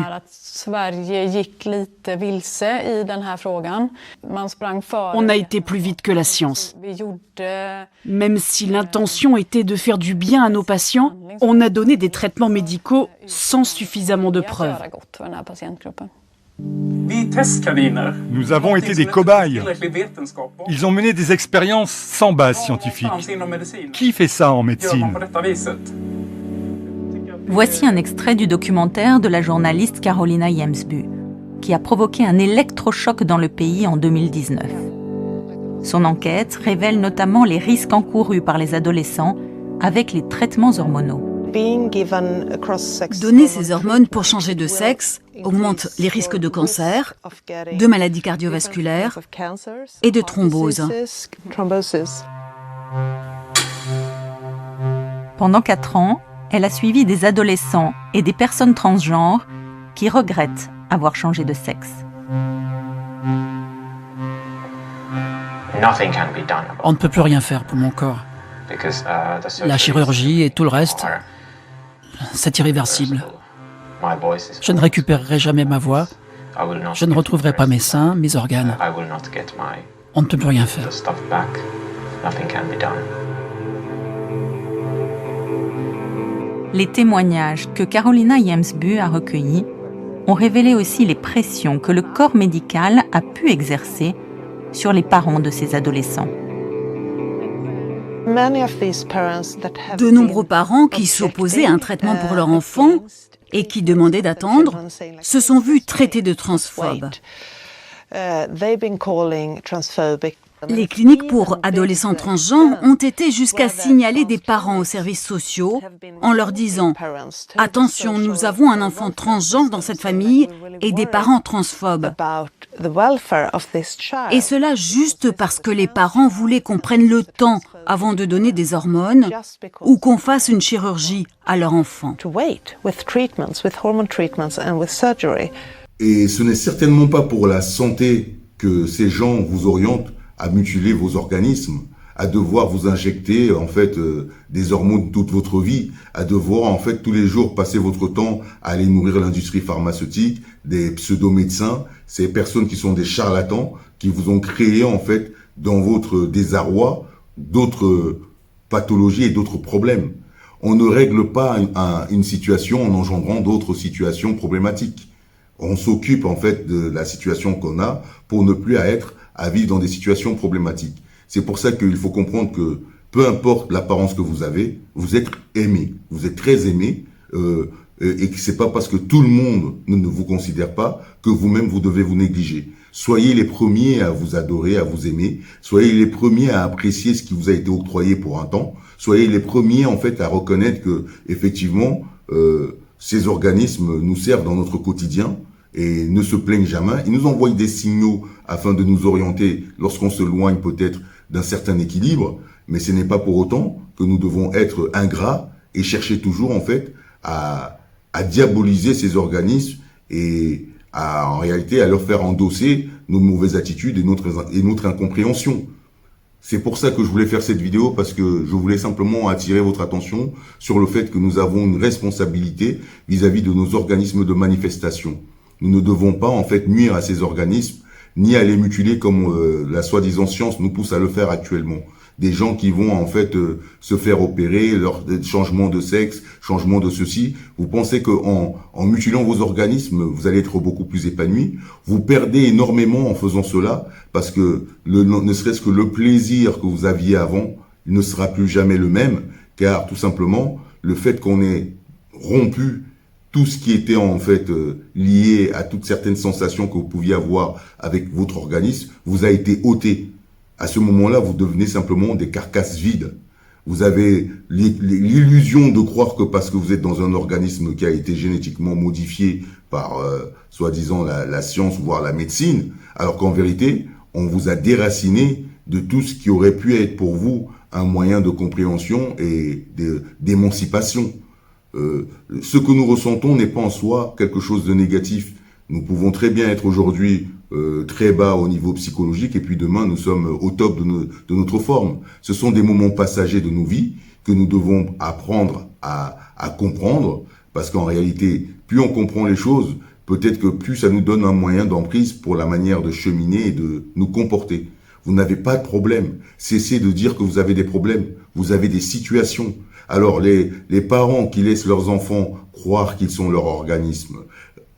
On a été plus vite que la science. Même si l'intention était de faire du bien à nos patients, on a donné des traitements médicaux sans suffisamment de preuves. Nous avons été des cobayes. Ils ont mené des expériences sans base scientifique. Qui fait ça en médecine ? Voici un extrait du documentaire de la journaliste Carolina Jemsby, qui a provoqué un électrochoc dans le pays en 2019. Son enquête révèle notamment les risques encourus par les adolescents avec les traitements hormonaux. Donner ces hormones pour changer de sexe augmente les risques de cancer, de maladies cardiovasculaires et de thrombose. Pendant 4 ans, elle a suivi des adolescents et des personnes transgenres qui regrettent avoir changé de sexe. On ne peut plus rien faire pour mon corps. La chirurgie et tout le reste, c'est irréversible. Je ne récupérerai jamais ma voix, je ne retrouverai pas mes seins, mes organes. On ne peut plus rien faire. Les témoignages que Carolina Jemsbu a recueillis ont révélé aussi les pressions que le corps médical a pu exercer sur les parents de ces adolescents. De nombreux parents qui s'opposaient à un traitement pour leur enfant et qui demandaient d'attendre se sont vus traités de transphobes. Les cliniques pour adolescents transgenres ont été jusqu'à signaler des parents aux services sociaux en leur disant « Attention, nous avons un enfant transgenre dans cette famille et des parents transphobes. » Et cela juste parce que les parents voulaient qu'on prenne le temps avant de donner des hormones ou qu'on fasse une chirurgie à leur enfant. Et ce n'est certainement pas pour la santé que ces gens vous orientent à mutiler vos organismes, à devoir vous injecter en fait des hormones toute votre vie, à devoir en fait tous les jours passer votre temps à aller nourrir l'industrie pharmaceutique, des pseudo-médecins, ces personnes qui sont des charlatans, qui vous ont créé en fait dans votre désarroi d'autres pathologies et d'autres problèmes. On ne règle pas une situation en engendrant d'autres situations problématiques. On s'occupe en fait de la situation qu'on a pour ne plus être à vivre dans des situations problématiques. C'est pour ça qu'il faut comprendre que peu importe l'apparence que vous avez, vous êtes aimé, vous êtes très aimé, et que c'est pas parce que tout le monde ne vous considère pas que vous-même vous devez vous négliger. Soyez les premiers à vous adorer, à vous aimer. Soyez les premiers à apprécier ce qui vous a été octroyé pour un temps. Soyez les premiers en fait à reconnaître que effectivement ces organismes nous servent dans notre quotidien et ne se plaignent jamais. Ils nous envoient des signaux afin de nous orienter lorsqu'on se loigne peut-être d'un certain équilibre, mais ce n'est pas pour autant que nous devons être ingrats et chercher toujours en fait à diaboliser ces organismes et en réalité à leur faire endosser nos mauvaises attitudes et notre incompréhension. C'est pour ça que je voulais faire cette vidéo, parce que je voulais simplement attirer votre attention sur le fait que nous avons une responsabilité vis-à-vis de nos organismes de manifestation. Nous ne devons pas en fait nuire à ces organismes, ni à les mutiler comme la soi-disant science nous pousse à le faire actuellement. Des gens qui vont en fait se faire opérer, leur changement de sexe, changement de ceci. Vous pensez qu'en mutilant vos organismes, vous allez être beaucoup plus épanoui. Vous perdez énormément en faisant cela, parce que ne serait-ce que le plaisir que vous aviez avant ne sera plus jamais le même, car tout simplement, le fait qu'on ait rompu tout ce qui était en fait lié à toutes certaines sensations que vous pouviez avoir avec votre organisme vous a été ôté. À ce moment-là, vous devenez simplement des carcasses vides. Vous avez l'illusion de croire que parce que vous êtes dans un organisme qui a été génétiquement modifié par, soi-disant, la science, voire la médecine, alors qu'en vérité, on vous a déraciné de tout ce qui aurait pu être pour vous un moyen de compréhension et d'émancipation. Ce que nous ressentons n'est pas en soi quelque chose de négatif. Nous pouvons très bien être aujourd'hui très bas au niveau psychologique et puis demain nous sommes au top de notre forme. Ce sont des moments passagers de nos vies que nous devons apprendre à comprendre, parce qu'en réalité, plus on comprend les choses, peut-être que plus ça nous donne un moyen d'emprise pour la manière de cheminer et de nous comporter. Vous n'avez pas de problème. Cessez de dire que vous avez des problèmes. Vous avez des situations. Alors les parents qui laissent leurs enfants croire qu'ils sont leur organisme,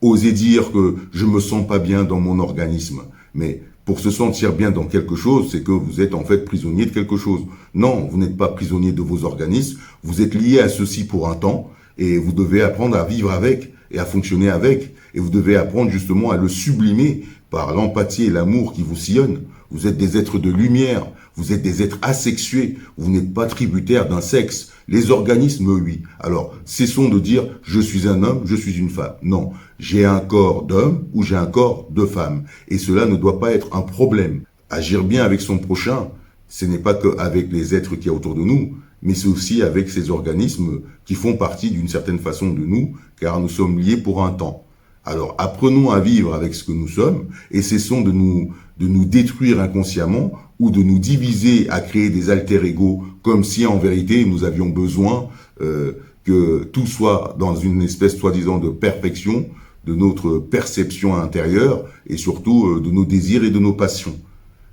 osez dire que je me sens pas bien dans mon organisme. Mais pour se sentir bien dans quelque chose, c'est que vous êtes en fait prisonnier de quelque chose. Non, vous n'êtes pas prisonnier de vos organismes. Vous êtes lié à ceci pour un temps et vous devez apprendre à vivre avec et à fonctionner avec. Et vous devez apprendre justement à le sublimer par l'empathie et l'amour qui vous sillonnent. Vous êtes des êtres de lumière, vous êtes des êtres asexués, vous n'êtes pas tributaires d'un sexe. Les organismes, oui. Alors, cessons de dire « je suis un homme, je suis une femme ». Non, j'ai un corps d'homme ou j'ai un corps de femme. Et cela ne doit pas être un problème. Agir bien avec son prochain, ce n'est pas qu'avec les êtres qu'il y a autour de nous, mais c'est aussi avec ces organismes qui font partie d'une certaine façon de nous, car nous sommes liés pour un temps. Alors, apprenons à vivre avec ce que nous sommes et cessons de nous détruire inconsciemment ou de nous diviser à créer des alter-ego comme si en vérité nous avions besoin que tout soit dans une espèce soi-disant de perfection de notre perception intérieure et surtout de nos désirs et de nos passions.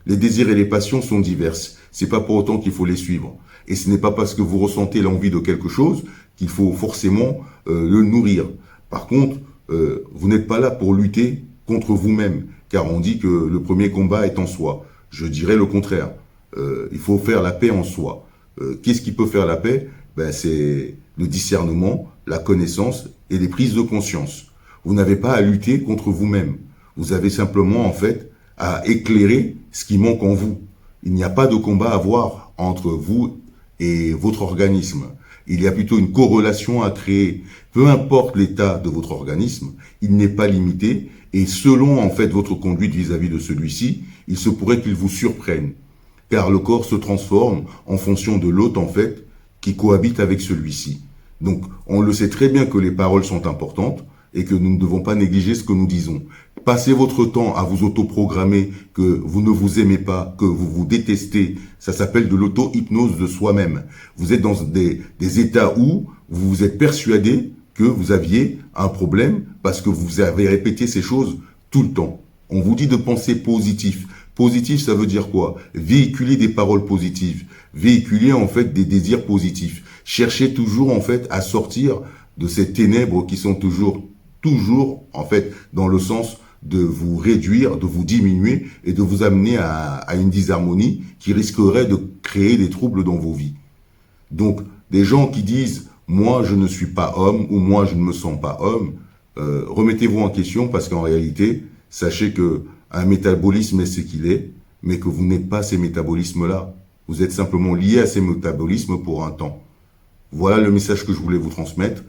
Les désirs et les passions sont diverses. C'est pas pour autant qu'il faut les suivre. Et ce n'est pas parce que vous ressentez l'envie de quelque chose qu'il faut forcément le nourrir. Par contre, vous n'êtes pas là pour lutter contre vous-même, car on dit que le premier combat est en soi. Je dirais le contraire. Il faut faire la paix en soi. Qu'est-ce qui peut faire la paix? C'est le discernement, la connaissance et les prises de conscience. Vous n'avez pas à lutter contre vous-même. Vous avez simplement, en fait, à éclairer ce qui manque en vous. Il n'y a pas de combat à avoir entre vous et votre organisme. Il y a plutôt une corrélation à créer. Peu importe l'état de votre organisme, il n'est pas limité et selon en fait votre conduite vis-à-vis de celui-ci, il se pourrait qu'il vous surprenne. Car le corps se transforme en fonction de l'hôte en fait qui cohabite avec celui-ci. Donc on le sait très bien que les paroles sont importantes et que nous ne devons pas négliger ce que nous disons. Passez votre temps à vous autoprogrammer que vous ne vous aimez pas, que vous vous détestez. Ça s'appelle de l'auto-hypnose de soi-même. Vous êtes dans des états où vous vous êtes persuadé que vous aviez un problème parce que vous avez répété ces choses tout le temps. On vous dit de penser positif. Positif, ça veut dire quoi? Véhiculer des paroles positives. Véhiculer en fait des désirs positifs. Cherchez toujours en fait à sortir de ces ténèbres qui sont toujours en fait dans le sens de vous réduire, de vous diminuer et de vous amener à une disharmonie qui risquerait de créer des troubles dans vos vies. Donc, des gens qui disent « moi, je ne suis pas homme » ou « moi, je ne me sens pas homme », remettez-vous en question parce qu'en réalité, sachez que un métabolisme est ce qu'il est, mais que vous n'êtes pas ces métabolismes-là. Vous êtes simplement liés à ces métabolismes pour un temps. Voilà le message que je voulais vous transmettre.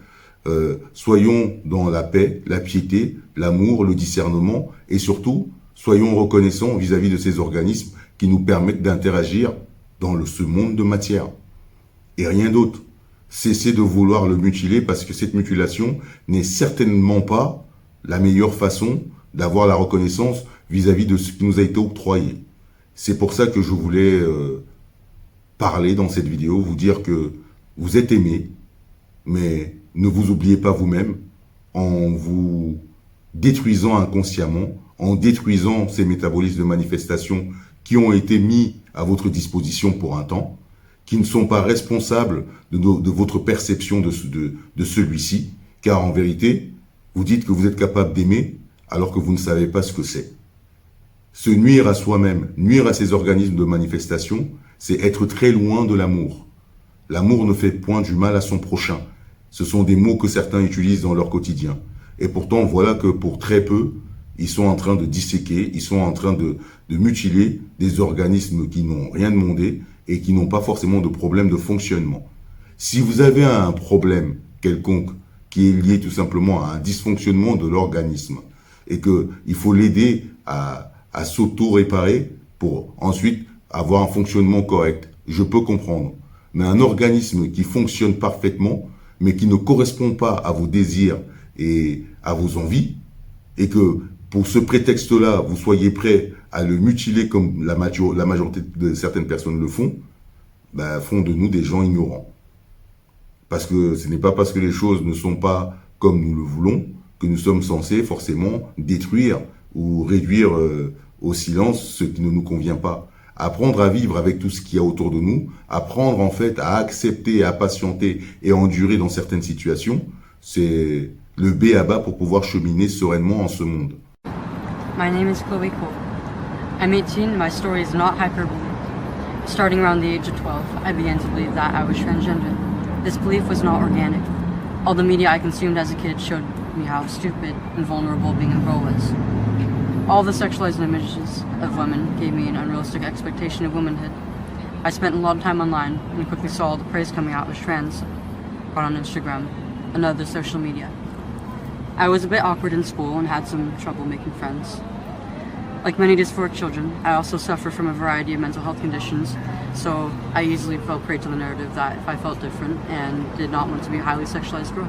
Soyons dans la paix, la piété, l'amour, le discernement et surtout, soyons reconnaissants vis-à-vis de ces organismes qui nous permettent d'interagir dans ce monde de matière. Et rien d'autre. Cessez de vouloir le mutiler parce que cette mutilation n'est certainement pas la meilleure façon d'avoir la reconnaissance vis-à-vis de ce qui nous a été octroyé. C'est pour ça que je voulais parler dans cette vidéo, vous dire que vous êtes aimés, mais ne vous oubliez pas vous-même en vous détruisant inconsciemment, en détruisant ces métabolismes de manifestation qui ont été mis à votre disposition pour un temps, qui ne sont pas responsables de votre perception de celui-ci, car en vérité, vous dites que vous êtes capable d'aimer alors que vous ne savez pas ce que c'est. Se nuire à soi-même, nuire à ces organismes de manifestation, c'est être très loin de l'amour. L'amour ne fait point du mal à son prochain. Ce sont des mots que certains utilisent dans leur quotidien. Et pourtant, voilà que pour très peu, ils sont en train de disséquer, ils sont en train de mutiler des organismes qui n'ont rien demandé et qui n'ont pas forcément de problème de fonctionnement. Si vous avez un problème quelconque qui est lié tout simplement à un dysfonctionnement de l'organisme et qu'il faut l'aider à s'auto-réparer pour ensuite avoir un fonctionnement correct, je peux comprendre. Mais un organisme qui fonctionne parfaitement, mais qui ne correspond pas à vos désirs et à vos envies, et que pour ce prétexte-là, vous soyez prêt à le mutiler comme la majorité de certaines personnes le font, font de nous des gens ignorants. Parce que ce n'est pas parce que les choses ne sont pas comme nous le voulons que nous sommes censés forcément détruire ou réduire au silence ce qui ne nous convient pas. Apprendre à vivre avec tout ce qu'il y a autour de nous, apprendre en fait à accepter, à patienter et à endurer dans certaines situations, c'est le b.a.-ba pour pouvoir cheminer sereinement en ce monde. My name is Chloe Cole. I'm 18, my story is not hyperbole. Starting around the age of 12, I began to believe that I was transgender. This belief was not organic. All the media I consumed as a kid showed with me how stupid and vulnerable being a girl was. All the sexualized images of women gave me an unrealistic expectation of womanhood. I spent a lot of time online and quickly saw all the praise coming out as trans, caught on Instagram and other social media. I was a bit awkward in school and had some trouble making friends. Like many dysphoric children, I also suffer from a variety of mental health conditions, so I easily fell prey to the narrative that if I felt different and did not want to be a highly sexualized girl,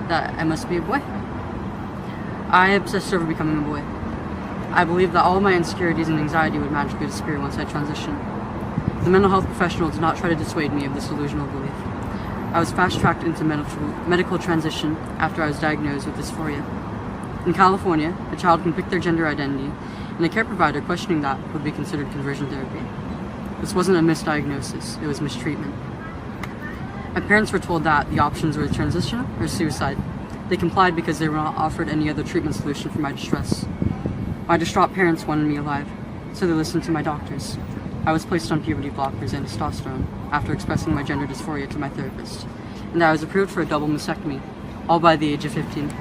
that I must be a boy. I obsessed over becoming a boy. I believed that all my insecurities and anxiety would magically disappear once I transitioned. The mental health professional did not try to dissuade me of this delusional belief. I was fast-tracked into medical transition after I was diagnosed with dysphoria. In California, a child can pick their gender identity, and a care provider questioning that would be considered conversion therapy. This wasn't a misdiagnosis, it was mistreatment. My parents were told that the options were transition or suicide. They complied because they were not offered any other treatment solution for my distress. My distraught parents wanted me alive, so they listened to my doctors. I was placed on puberty blockers and testosterone after expressing my gender dysphoria to my therapist, and I was approved for a double mastectomy, all by the age of 15.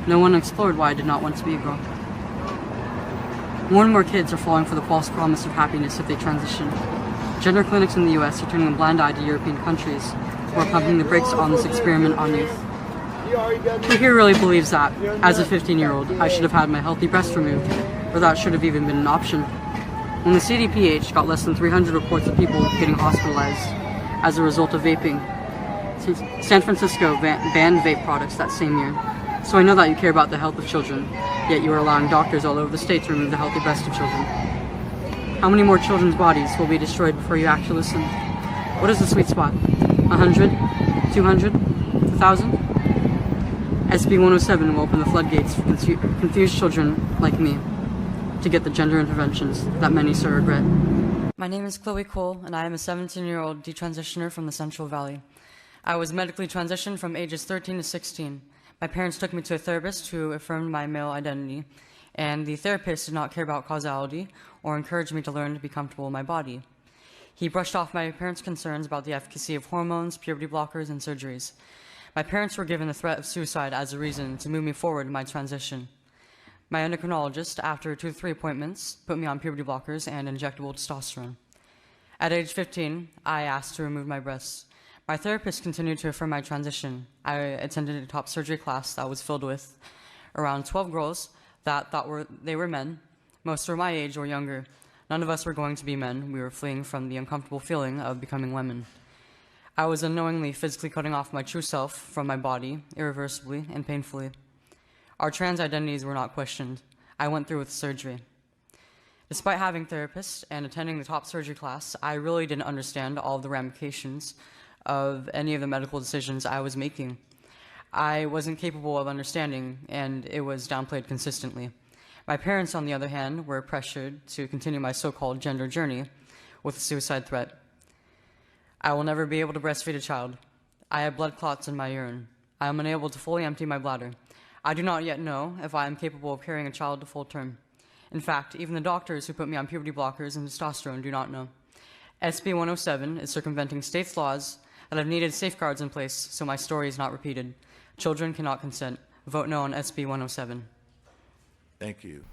No one explored why I did not want to be a girl. More and more kids are falling for the false promise of happiness if they transition. Gender clinics in the US are turning a blind eye to European countries who are pumping the brakes on this experiment on youth. Who here really believes that, as a 15-year-old, I should have had my healthy breast removed, or that should have even been an option? When the CDPH got less than 300 reports of people getting hospitalized as a result of vaping, San Francisco banned vape products that same year. So I know that you care about the health of children, yet you are allowing doctors all over the state to remove the healthy breast of children. How many more children's bodies will be destroyed before you actually listen? What is the sweet spot? 100? 200? 1,000? SB 107 will open the floodgates for confused children like me to get the gender interventions that many so regret. My name is Chloe Cole, and I am a 17-year-old detransitioner from the Central Valley. I was medically transitioned from ages 13 to 16. My parents took me to a therapist who affirmed my male identity, and the therapist did not care about causality or encourage me to learn to be comfortable in my body. He brushed off my parents' concerns about the efficacy of hormones, puberty blockers, and surgeries. My parents were given the threat of suicide as a reason to move me forward in my transition. My endocrinologist, after 2 to 3 appointments, put me on puberty blockers and injectable testosterone. At age 15, I asked to remove my breasts. My therapist continued to affirm my transition. I attended a top surgery class that was filled with around 12 girls that thought they were men. Most were my age or younger. None of us were going to be men. We were fleeing from the uncomfortable feeling of becoming women. I was unknowingly physically cutting off my true self from my body, irreversibly and painfully. Our trans identities were not questioned. I went through with surgery. Despite having therapists and attending the top surgery class, I really didn't understand all of the ramifications of any of the medical decisions I was making. I wasn't capable of understanding, and it was downplayed consistently. My parents, on the other hand, were pressured to continue my so-called gender journey with a suicide threat. I will never be able to breastfeed a child. I have blood clots in my urine. I am unable to fully empty my bladder. I do not yet know if I am capable of carrying a child to full term. In fact, even the doctors who put me on puberty blockers and testosterone do not know. SB 107 is circumventing states' laws that have needed safeguards in place so my story is not repeated. Children cannot consent. Vote no on SB 107. Thank you.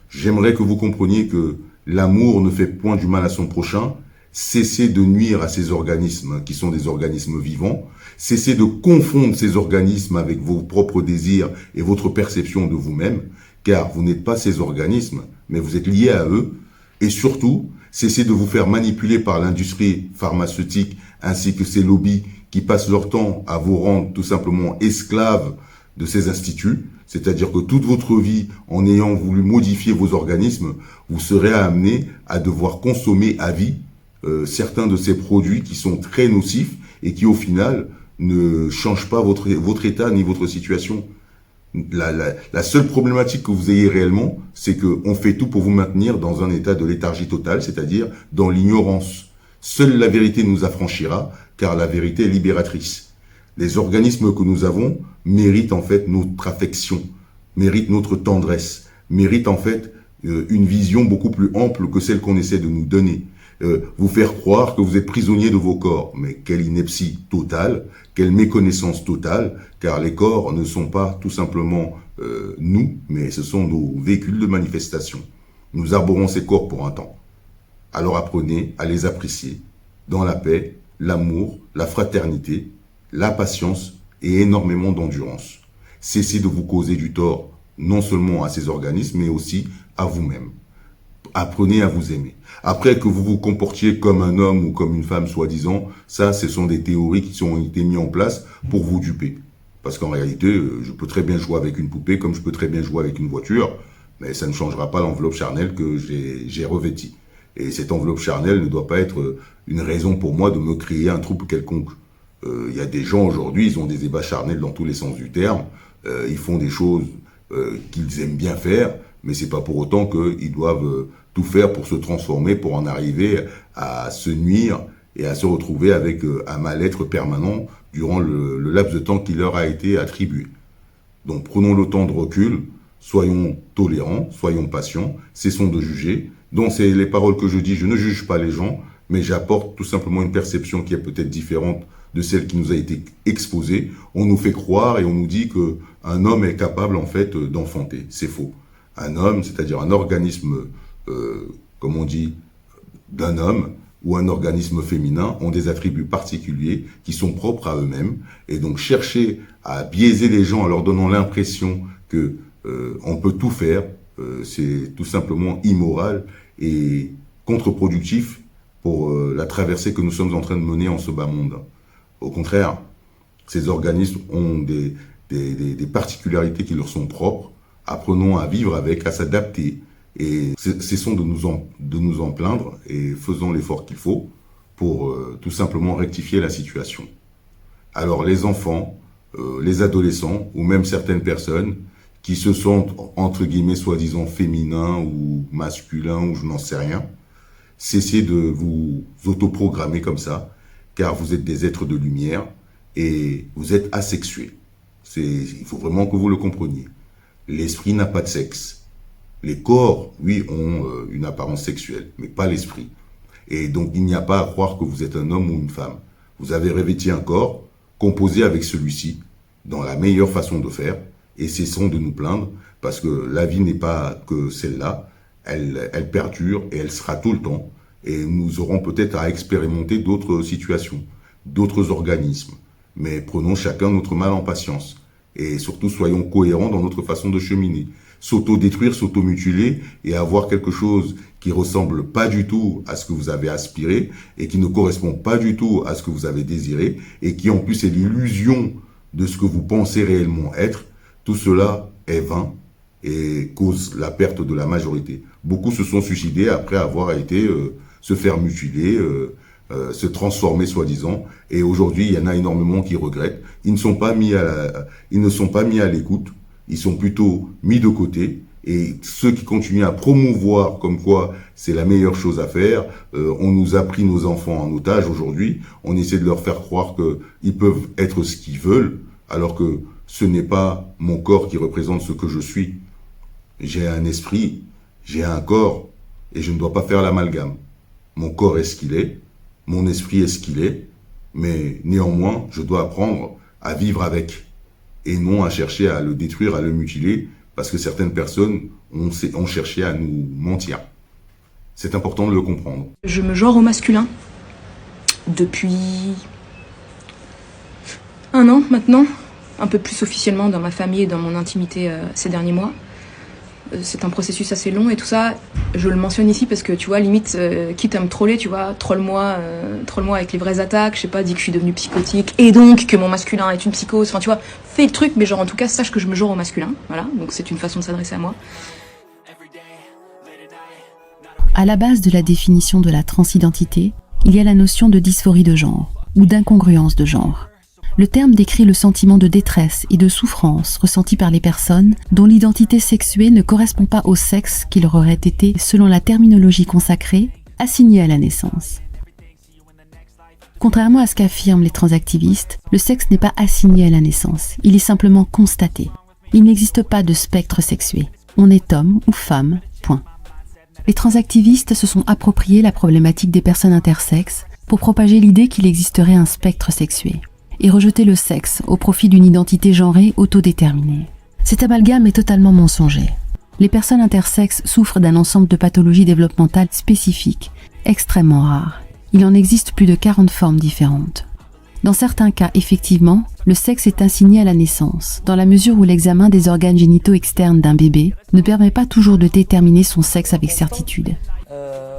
J'aimerais que vous compreniez que l'amour ne fait point du mal à son prochain. Cessez de nuire à ces organismes qui sont des organismes vivants. Cessez de confondre ces organismes avec vos propres désirs et votre perception de vous-même, car vous n'êtes pas ces organismes, mais vous êtes liés à eux. Et surtout, cessez de vous faire manipuler par l'industrie pharmaceutique ainsi que ces lobbies qui passent leur temps à vous rendre tout simplement esclaves de ces instituts. C'est-à-dire que toute votre vie, en ayant voulu modifier vos organismes, vous serez amené à devoir consommer à vie certains de ces produits qui sont très nocifs et qui au final ne changent pas votre état ni votre situation. La seule problématique que vous ayez réellement, c'est qu'on fait tout pour vous maintenir dans un état de léthargie totale, c'est-à-dire dans l'ignorance. Seule la vérité nous affranchira, car la vérité est libératrice. Les organismes que nous avons méritent en fait notre affection, méritent notre tendresse, méritent en fait une vision beaucoup plus ample que celle qu'on essaie de nous donner. vous faire croire que vous êtes prisonnier de vos corps. Mais quelle ineptie totale, quelle méconnaissance totale, car les corps ne sont pas tout simplement nous, mais ce sont nos véhicules de manifestation. Nous arborons ces corps pour un temps. Alors apprenez à les apprécier dans la paix, l'amour, la fraternité, la patience et énormément d'endurance. Cessez de vous causer du tort, non seulement à ces organismes, mais aussi à vous-même. Apprenez à vous aimer. Après que vous vous comportiez comme un homme ou comme une femme soi-disant, ça, ce sont des théories qui ont été mises en place pour vous duper. Parce qu'en réalité, je peux très bien jouer avec une poupée comme je peux très bien jouer avec une voiture, mais ça ne changera pas l'enveloppe charnelle que j'ai revêtie. Et cette enveloppe charnelle ne doit pas être une raison pour moi de me créer un trouble quelconque. Il y a des gens aujourd'hui, ils ont des ébats charnels dans tous les sens du terme, ils font des choses qu'ils aiment bien faire, mais c'est pas pour autant qu'ils doivent tout faire pour se transformer, pour en arriver à se nuire et à se retrouver avec un mal-être permanent durant le laps de temps qui leur a été attribué. Donc prenons le temps de recul, soyons tolérants, soyons patients, cessons de juger. Donc c'est les paroles que je dis, je ne juge pas les gens, mais j'apporte tout simplement une perception qui est peut-être différente de celle qui nous a été exposée. On nous fait croire et on nous dit qu'un homme est capable en fait d'enfanter. C'est faux. Un homme, c'est-à-dire un organisme, comme on dit, d'un homme ou un organisme féminin ont des attributs particuliers qui sont propres à eux-mêmes. Et donc chercher à biaiser les gens en leur donnant l'impression que on peut tout faire, c'est tout simplement immoral et contre-productif pour la traversée que nous sommes en train de mener en ce bas monde. Au contraire, ces organismes ont des particularités qui leur sont propres. Apprenons à vivre avec, à s'adapter et cessons de nous en plaindre et faisons l'effort qu'il faut pour tout simplement rectifier la situation. Alors les enfants, les adolescents ou même certaines personnes qui se sentent entre guillemets soi-disant féminins ou masculins ou je n'en sais rien, cessez de vous autoprogrammer comme ça, car vous êtes des êtres de lumière et vous êtes asexués. Il faut vraiment que vous le compreniez. L'esprit n'a pas de sexe. Les corps, oui, ont une apparence sexuelle, mais pas l'esprit. Et donc, il n'y a pas à croire que vous êtes un homme ou une femme. Vous avez revêti un corps, composé avec celui-ci, dans la meilleure façon de faire, et cessons de nous plaindre, parce que la vie n'est pas que celle-là, elle perdure et elle sera tout le temps, et nous aurons peut-être à expérimenter d'autres situations, d'autres organismes. Mais prenons chacun notre mal en patience. Et surtout, soyons cohérents dans notre façon de cheminer. S'auto-détruire, s'auto-mutiler et avoir quelque chose qui ressemble pas du tout à ce que vous avez aspiré et qui ne correspond pas du tout à ce que vous avez désiré et qui en plus est l'illusion de ce que vous pensez réellement être, tout cela est vain et cause la perte de la majorité. Beaucoup se sont suicidés après avoir été se faire mutiler, se transformer soi-disant, et aujourd'hui il y en a énormément qui regrettent. Ils ne sont pas mis à l'écoute, ils sont plutôt mis de côté, et ceux qui continuent à promouvoir comme quoi c'est la meilleure chose à faire, on nous a pris nos enfants en otage aujourd'hui, on essaie de leur faire croire qu'ils peuvent être ce qu'ils veulent, alors que ce n'est pas mon corps qui représente ce que je suis. J'ai un esprit, j'ai un corps, et je ne dois pas faire l'amalgame. Mon corps est ce qu'il est, mon esprit est ce qu'il est, mais néanmoins, je dois apprendre à vivre avec, et non à chercher à le détruire, à le mutiler, parce que certaines personnes ont cherché à nous mentir. C'est important de le comprendre. Je me genre au masculin depuis 1 an maintenant, un peu plus officiellement dans ma famille et dans mon intimité ces derniers mois. C'est un processus assez long et tout ça, je le mentionne ici parce que tu vois, limite, quitte à me troller, tu vois, troll-moi avec les vraies attaques, je sais pas, dis que je suis devenue psychotique et donc que mon masculin est une psychose, enfin tu vois, fais le truc, mais genre en tout cas, sache que je me genre au masculin, voilà, donc c'est une façon de s'adresser à moi. À la base de la définition de la transidentité, il y a la notion de dysphorie de genre ou d'incongruence de genre. Le terme décrit le sentiment de détresse et de souffrance ressenti par les personnes dont l'identité sexuée ne correspond pas au sexe qui leur aurait été, selon la terminologie consacrée, assigné à la naissance. Contrairement à ce qu'affirment les transactivistes, le sexe n'est pas assigné à la naissance, il est simplement constaté. Il n'existe pas de spectre sexué. On est homme ou femme, point. les transactivistes se sont appropriés la problématique des personnes intersexes pour propager l'idée qu'il existerait un spectre sexué et rejeter le sexe au profit d'une identité genrée autodéterminée. Cet amalgame est totalement mensonger. Les personnes intersexes souffrent d'un ensemble de pathologies développementales spécifiques, extrêmement rares. Il en existe plus de 40 formes différentes. Dans certains cas, effectivement, le sexe est assigné à la naissance, dans la mesure où l'examen des organes génitaux externes d'un bébé ne permet pas toujours de déterminer son sexe avec certitude.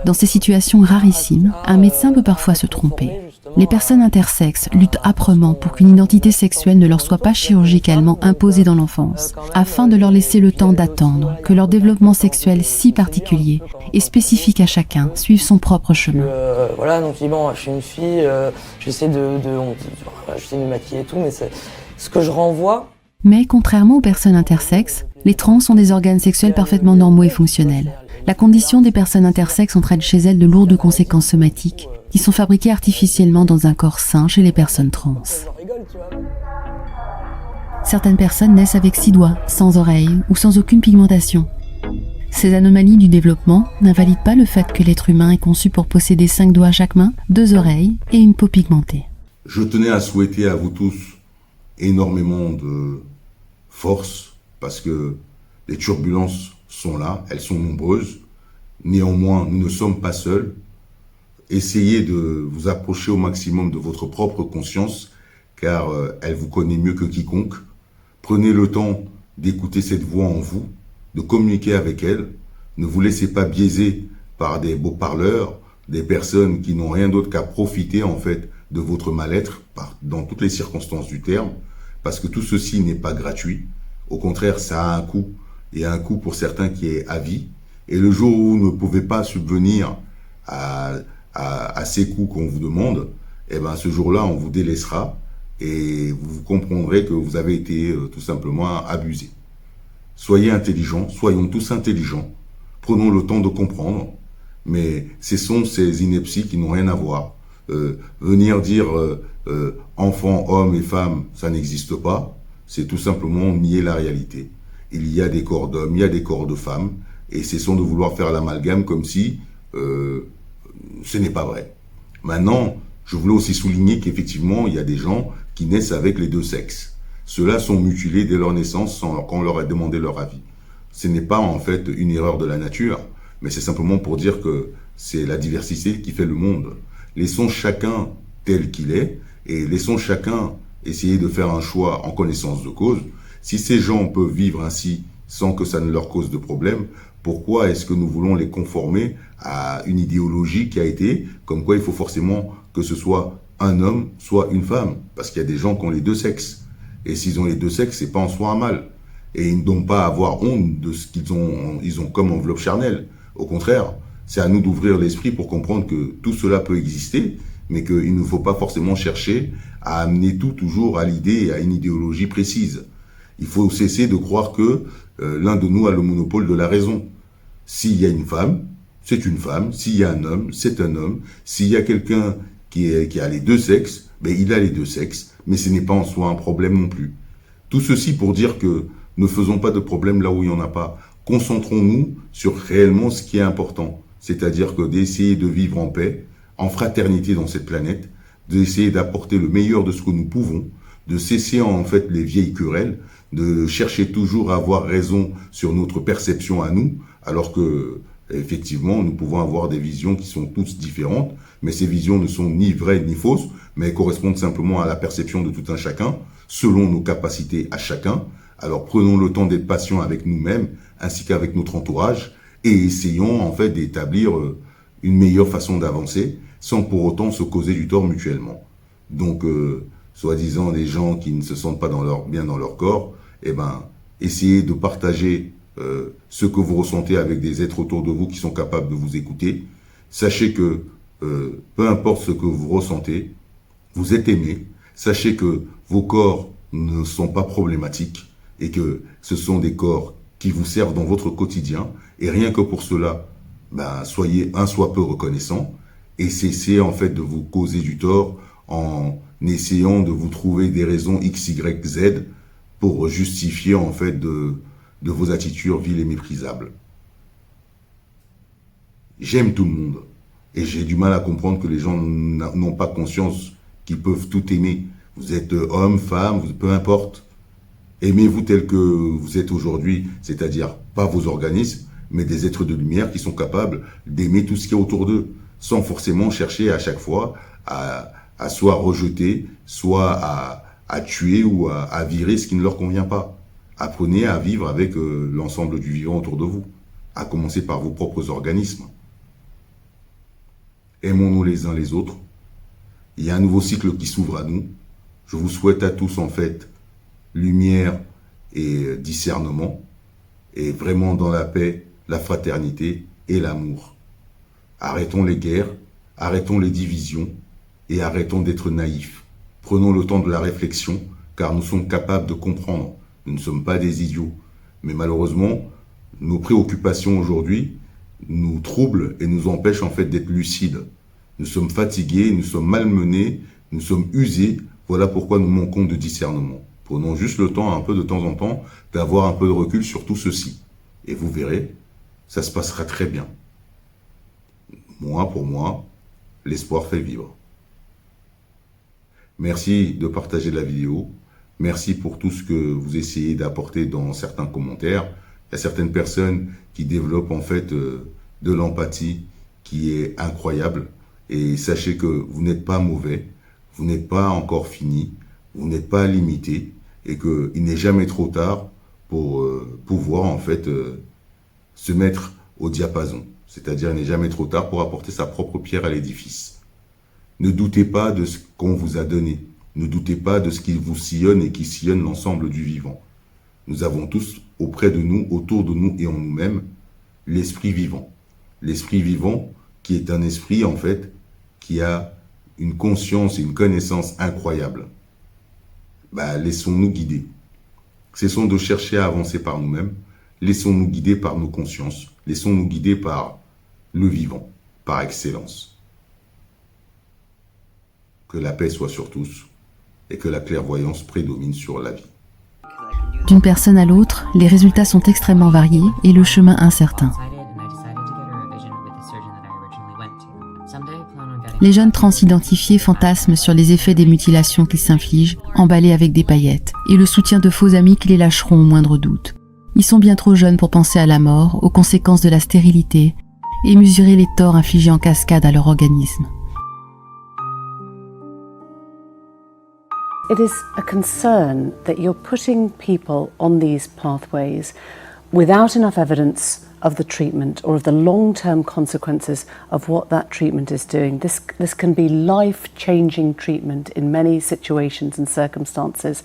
Dans ces situations rarissimes, un médecin peut parfois se tromper. Les personnes intersexes luttent âprement pour qu'une identité sexuelle ne leur soit pas chirurgicalement imposée dans l'enfance, afin de leur laisser le temps d'attendre que leur développement sexuel si particulier et spécifique à chacun suive son propre chemin. Voilà, donc je dis bon, je suis une fille, j'essaie de me maquiller et tout, mais c'est ce que je renvoie. Mais contrairement aux personnes intersexes, les trans ont des organes sexuels parfaitement normaux et fonctionnels. La condition des personnes intersexes entraîne chez elles de lourdes conséquences somatiques qui sont fabriquées artificiellement dans un corps sain chez les personnes trans. Certaines personnes naissent avec 6 doigts, sans oreilles ou sans aucune pigmentation. Ces anomalies du développement n'invalident pas le fait que l'être humain est conçu pour posséder 5 doigts à chaque main, 2 oreilles et une peau pigmentée. Je tenais à souhaiter à vous tous énormément de force parce que les turbulences sont là, elles sont nombreuses. Néanmoins, nous ne sommes pas seuls. Essayez de vous approcher au maximum de votre propre conscience, car elle vous connaît mieux que quiconque. Prenez le temps d'écouter cette voix en vous, de communiquer avec elle. Ne vous laissez pas biaiser par des beaux parleurs, des personnes qui n'ont rien d'autre qu'à profiter en fait de votre mal-être, dans toutes les circonstances du terme, parce que tout ceci n'est pas gratuit. Au contraire, ça a un coût. Et un coût pour certains qui est à vie. Et le jour où vous ne pouvez pas subvenir à ces coûts qu'on vous demande, eh ben ce jour-là, on vous délaissera et vous comprendrez que vous avez été tout simplement abusé. Soyez intelligents, soyons tous intelligents. Prenons le temps de comprendre, mais ce sont ces inepties qui n'ont rien à voir. Venir dire enfants, hommes et femmes, ça n'existe pas, c'est tout simplement nier la réalité. Il y a des corps d'hommes, il y a des corps de femmes, et cessons de vouloir faire l'amalgame comme si ce n'est pas vrai. Maintenant, je voulais aussi souligner qu'effectivement, il y a des gens qui naissent avec les 2 sexes. Ceux-là sont mutilés dès leur naissance quand on leur a demandé leur avis. Ce n'est pas en fait une erreur de la nature, mais c'est simplement pour dire que c'est la diversité qui fait le monde. Laissons chacun tel qu'il est, et laissons chacun essayer de faire un choix en connaissance de cause. Si ces gens peuvent vivre ainsi sans que ça ne leur cause de problème, pourquoi est-ce que nous voulons les conformer à une idéologie qui a été comme quoi il faut forcément que ce soit un homme, soit une femme? Parce qu'il y a des gens qui ont les 2 sexes. Et s'ils ont les 2 sexes, c'est pas en soi un mal. Et ils ne doivent pas avoir honte de ce qu'ils ont comme enveloppe charnelle. Au contraire, c'est à nous d'ouvrir l'esprit pour comprendre que tout cela peut exister, mais qu'il ne faut pas forcément chercher à amener tout toujours à l'idée et à une idéologie précise. Il faut cesser de croire que l'un de nous a le monopole de la raison. S'il y a une femme, c'est une femme. S'il y a un homme, c'est un homme. S'il y a quelqu'un qui a les 2 sexes, ben il a les 2 sexes, mais ce n'est pas en soi un problème non plus. Tout ceci pour dire que ne faisons pas de problème là où il n'y en a pas. Concentrons-nous sur réellement ce qui est important, c'est-à-dire que d'essayer de vivre en paix, en fraternité dans cette planète, d'essayer d'apporter le meilleur de ce que nous pouvons, de cesser en fait les vieilles querelles, de chercher toujours à avoir raison sur notre perception à nous, alors que effectivement nous pouvons avoir des visions qui sont toutes différentes, mais ces visions ne sont ni vraies ni fausses, mais correspondent simplement à la perception de tout un chacun, selon nos capacités à chacun. Alors prenons le temps d'être patients avec nous-mêmes, ainsi qu'avec notre entourage, et essayons en fait d'établir une meilleure façon d'avancer, sans pour autant se causer du tort mutuellement. Donc, soi-disant des gens qui ne se sentent pas bien dans leur corps, eh ben, essayez de partager ce que vous ressentez avec des êtres autour de vous qui sont capables de vous écouter. Sachez que peu importe ce que vous ressentez, vous êtes aimé. Sachez que vos corps ne sont pas problématiques et que ce sont des corps qui vous servent dans votre quotidien. Et rien que pour cela, ben, soyez un soit peu reconnaissant et cessez en fait de vous causer du tort en essayant de vous trouver des raisons X, Y, Z pour justifier en fait de vos attitudes viles et méprisables. J'aime tout le monde. Et j'ai du mal à comprendre que les gens n'ont pas conscience qu'ils peuvent tout aimer. Vous êtes homme, femme, peu importe. Aimez-vous tel que vous êtes aujourd'hui, c'est-à-dire pas vos organismes, mais des êtres de lumière qui sont capables d'aimer tout ce qui est autour d'eux, sans forcément chercher à chaque fois à soit rejeter, soit à tuer ou à virer ce qui ne leur convient pas. Apprenez à vivre avec l'ensemble du vivant autour de vous, à commencer par vos propres organismes. Aimons-nous les uns les autres. Il y a un nouveau cycle qui s'ouvre à nous. Je vous souhaite à tous, en fait, lumière et discernement, et vraiment dans la paix, la fraternité et l'amour. Arrêtons les guerres, arrêtons les divisions, et arrêtons d'être naïfs. Prenons le temps de la réflexion, car nous sommes capables de comprendre. Nous ne sommes pas des idiots. Mais malheureusement, nos préoccupations aujourd'hui nous troublent et nous empêchent en fait d'être lucides. Nous sommes fatigués, nous sommes malmenés, nous sommes usés. Voilà pourquoi nous manquons de discernement. Prenons juste le temps, un peu de temps en temps, d'avoir un peu de recul sur tout ceci. Et vous verrez, ça se passera très bien. Moi, pour moi, l'espoir fait vivre. Merci de partager la vidéo. Merci pour tout ce que vous essayez d'apporter dans certains commentaires. Il y a certaines personnes qui développent en fait de l'empathie qui est incroyable. Et sachez que vous n'êtes pas mauvais, vous n'êtes pas encore fini, vous n'êtes pas limité et qu'il n'est jamais trop tard pour pouvoir en fait se mettre au diapason. C'est-à-dire il n'est jamais trop tard pour apporter sa propre pierre à l'édifice. Ne doutez pas de ce qu'on vous a donné. Ne doutez pas de ce qui vous sillonne et qui sillonne l'ensemble du vivant. Nous avons tous auprès de nous, autour de nous et en nous-mêmes, l'esprit vivant. L'esprit vivant qui est un esprit en fait qui a une conscience et une connaissance incroyables. Laissons-nous guider. Cessons de chercher à avancer par nous-mêmes. Laissons-nous guider par nos consciences. Laissons-nous guider par le vivant, par excellence. Que la paix soit sur tous et que la clairvoyance prédomine sur la vie. D'une personne à l'autre, les résultats sont extrêmement variés et le chemin incertain. Les jeunes transidentifiés fantasment sur les effets des mutilations qu'ils s'infligent, emballés avec des paillettes, et le soutien de faux amis qui les lâcheront au moindre doute. Ils sont bien trop jeunes pour penser à la mort, aux conséquences de la stérilité, et mesurer les torts infligés en cascade à leur organisme. It is a concern that you're putting people on these pathways without enough evidence of the treatment or of the long-term consequences of what that treatment is doing. This can be life-changing treatment in many situations and circumstances,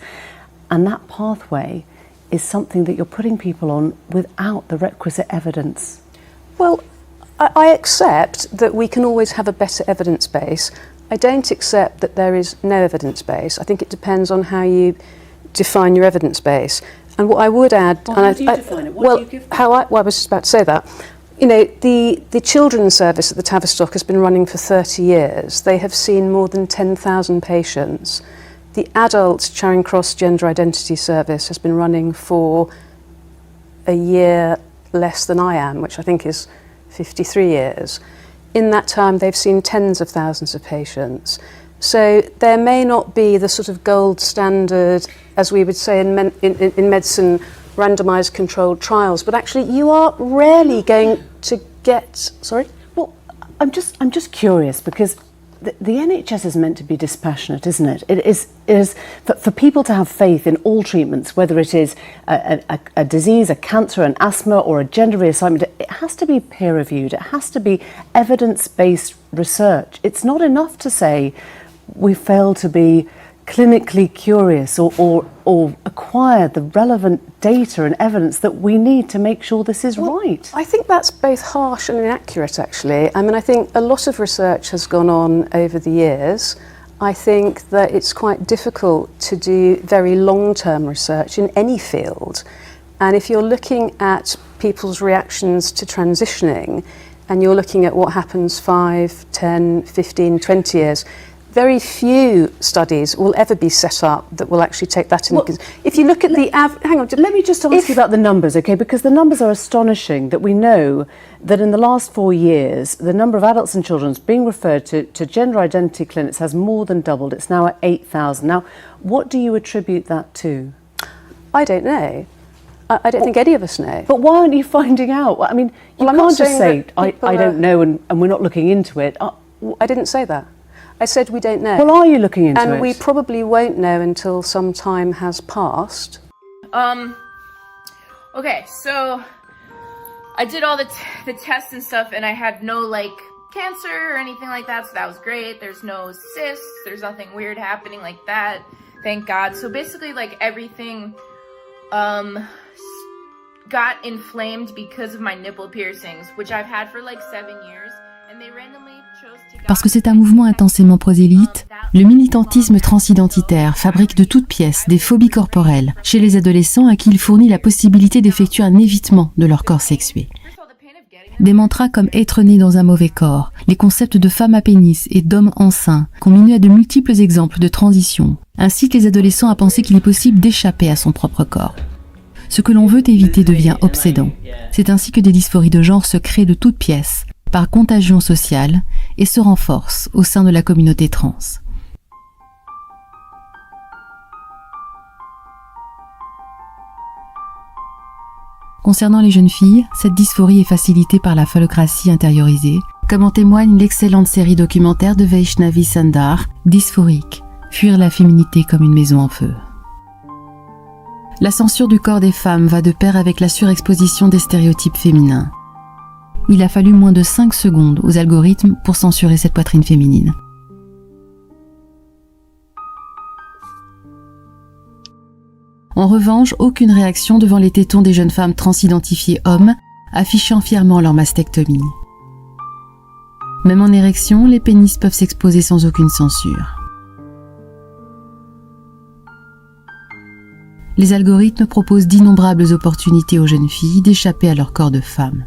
and that pathway is something that you're putting people on without the requisite evidence. Well, I accept that we can always have a better evidence base. I don't accept that there is no evidence base. I think it depends on how you define your evidence base. And what I would add, well, how do you define it? What do you give? I was just about to say that. You know, the children's service at the Tavistock has been running for 30 years. They have seen more than 10,000 patients. The adult Charing Cross Gender Identity Service has been running for a year less than I am, which I think is 53 years. In that time, they've seen tens of thousands of patients. So there may not be the sort of gold standard, as we would say in medicine, randomised controlled trials, but actually you are rarely going to get... Sorry? Well, I'm just curious because the NHS is meant to be dispassionate, isn't it? It is for people to have faith in all treatments, whether it is a disease, a cancer, an asthma or a gender reassignment. It has to be peer-reviewed. It has to be evidence-based research. It's not enough to say we fail to be clinically curious or acquire the relevant data and evidence that we need to make sure this is right. I think that's both harsh and inaccurate, actually. I mean, I think a lot of research has gone on over the years. I think that it's quite difficult to do very long-term research in any field. And if you're looking at people's reactions to transitioning, and you're looking at what happens 5, 10, 15, 20 years, very few studies will ever be set up that will actually take that into consideration. If you look at the hang on, let me just ask you about the numbers, okay? Because the numbers are astonishing. That we know that in the last 4 years, the number of adults and children being referred to gender identity clinics has more than doubled. It's now at 8,000. Now, what do you attribute that to? I don't know. I don't think any of us know. But why aren't you finding out? I mean, you can't just say, I don't know and we're not looking into it. I didn't say that. I said we don't know. Well, are you looking into it? And we probably won't know until some time has passed. Okay, so I did all the tests and stuff, and I had no, like, cancer or anything like that, so that was great. There's no cysts, there's nothing weird happening like that, thank God. So basically, like, everything got inflamed because of my nipple piercings, which I've had for like 7 years, and they randomly chose to... Parce que c'est un mouvement intensément prosélyte, le militantisme transidentitaire fabrique de toutes pièces des phobies corporelles chez les adolescents à qui il fournit la possibilité d'effectuer un évitement de leur corps sexué. Des mantras comme être né dans un mauvais corps, les concepts de femme à pénis et d'homme enceint, combinés à de multiples exemples de transition, incitent les adolescents à penser qu'il est possible d'échapper à son propre corps. Ce que l'on veut éviter devient obsédant. C'est ainsi que des dysphories de genre se créent de toutes pièces, par contagion sociale, et se renforcent au sein de la communauté trans. Concernant les jeunes filles, cette dysphorie est facilitée par la phallocratie intériorisée, comme en témoigne l'excellente série documentaire de Vaishnavi Sundar, Dysphorique, fuir la féminité comme une maison en feu. La censure du corps des femmes va de pair avec la surexposition des stéréotypes féminins. Il a fallu moins de 5 secondes aux algorithmes pour censurer cette poitrine féminine. En revanche, aucune réaction devant les tétons des jeunes femmes transidentifiées hommes, affichant fièrement leur mastectomie. Même en érection, les pénis peuvent s'exposer sans aucune censure. Les algorithmes proposent d'innombrables opportunités aux jeunes filles d'échapper à leur corps de femme.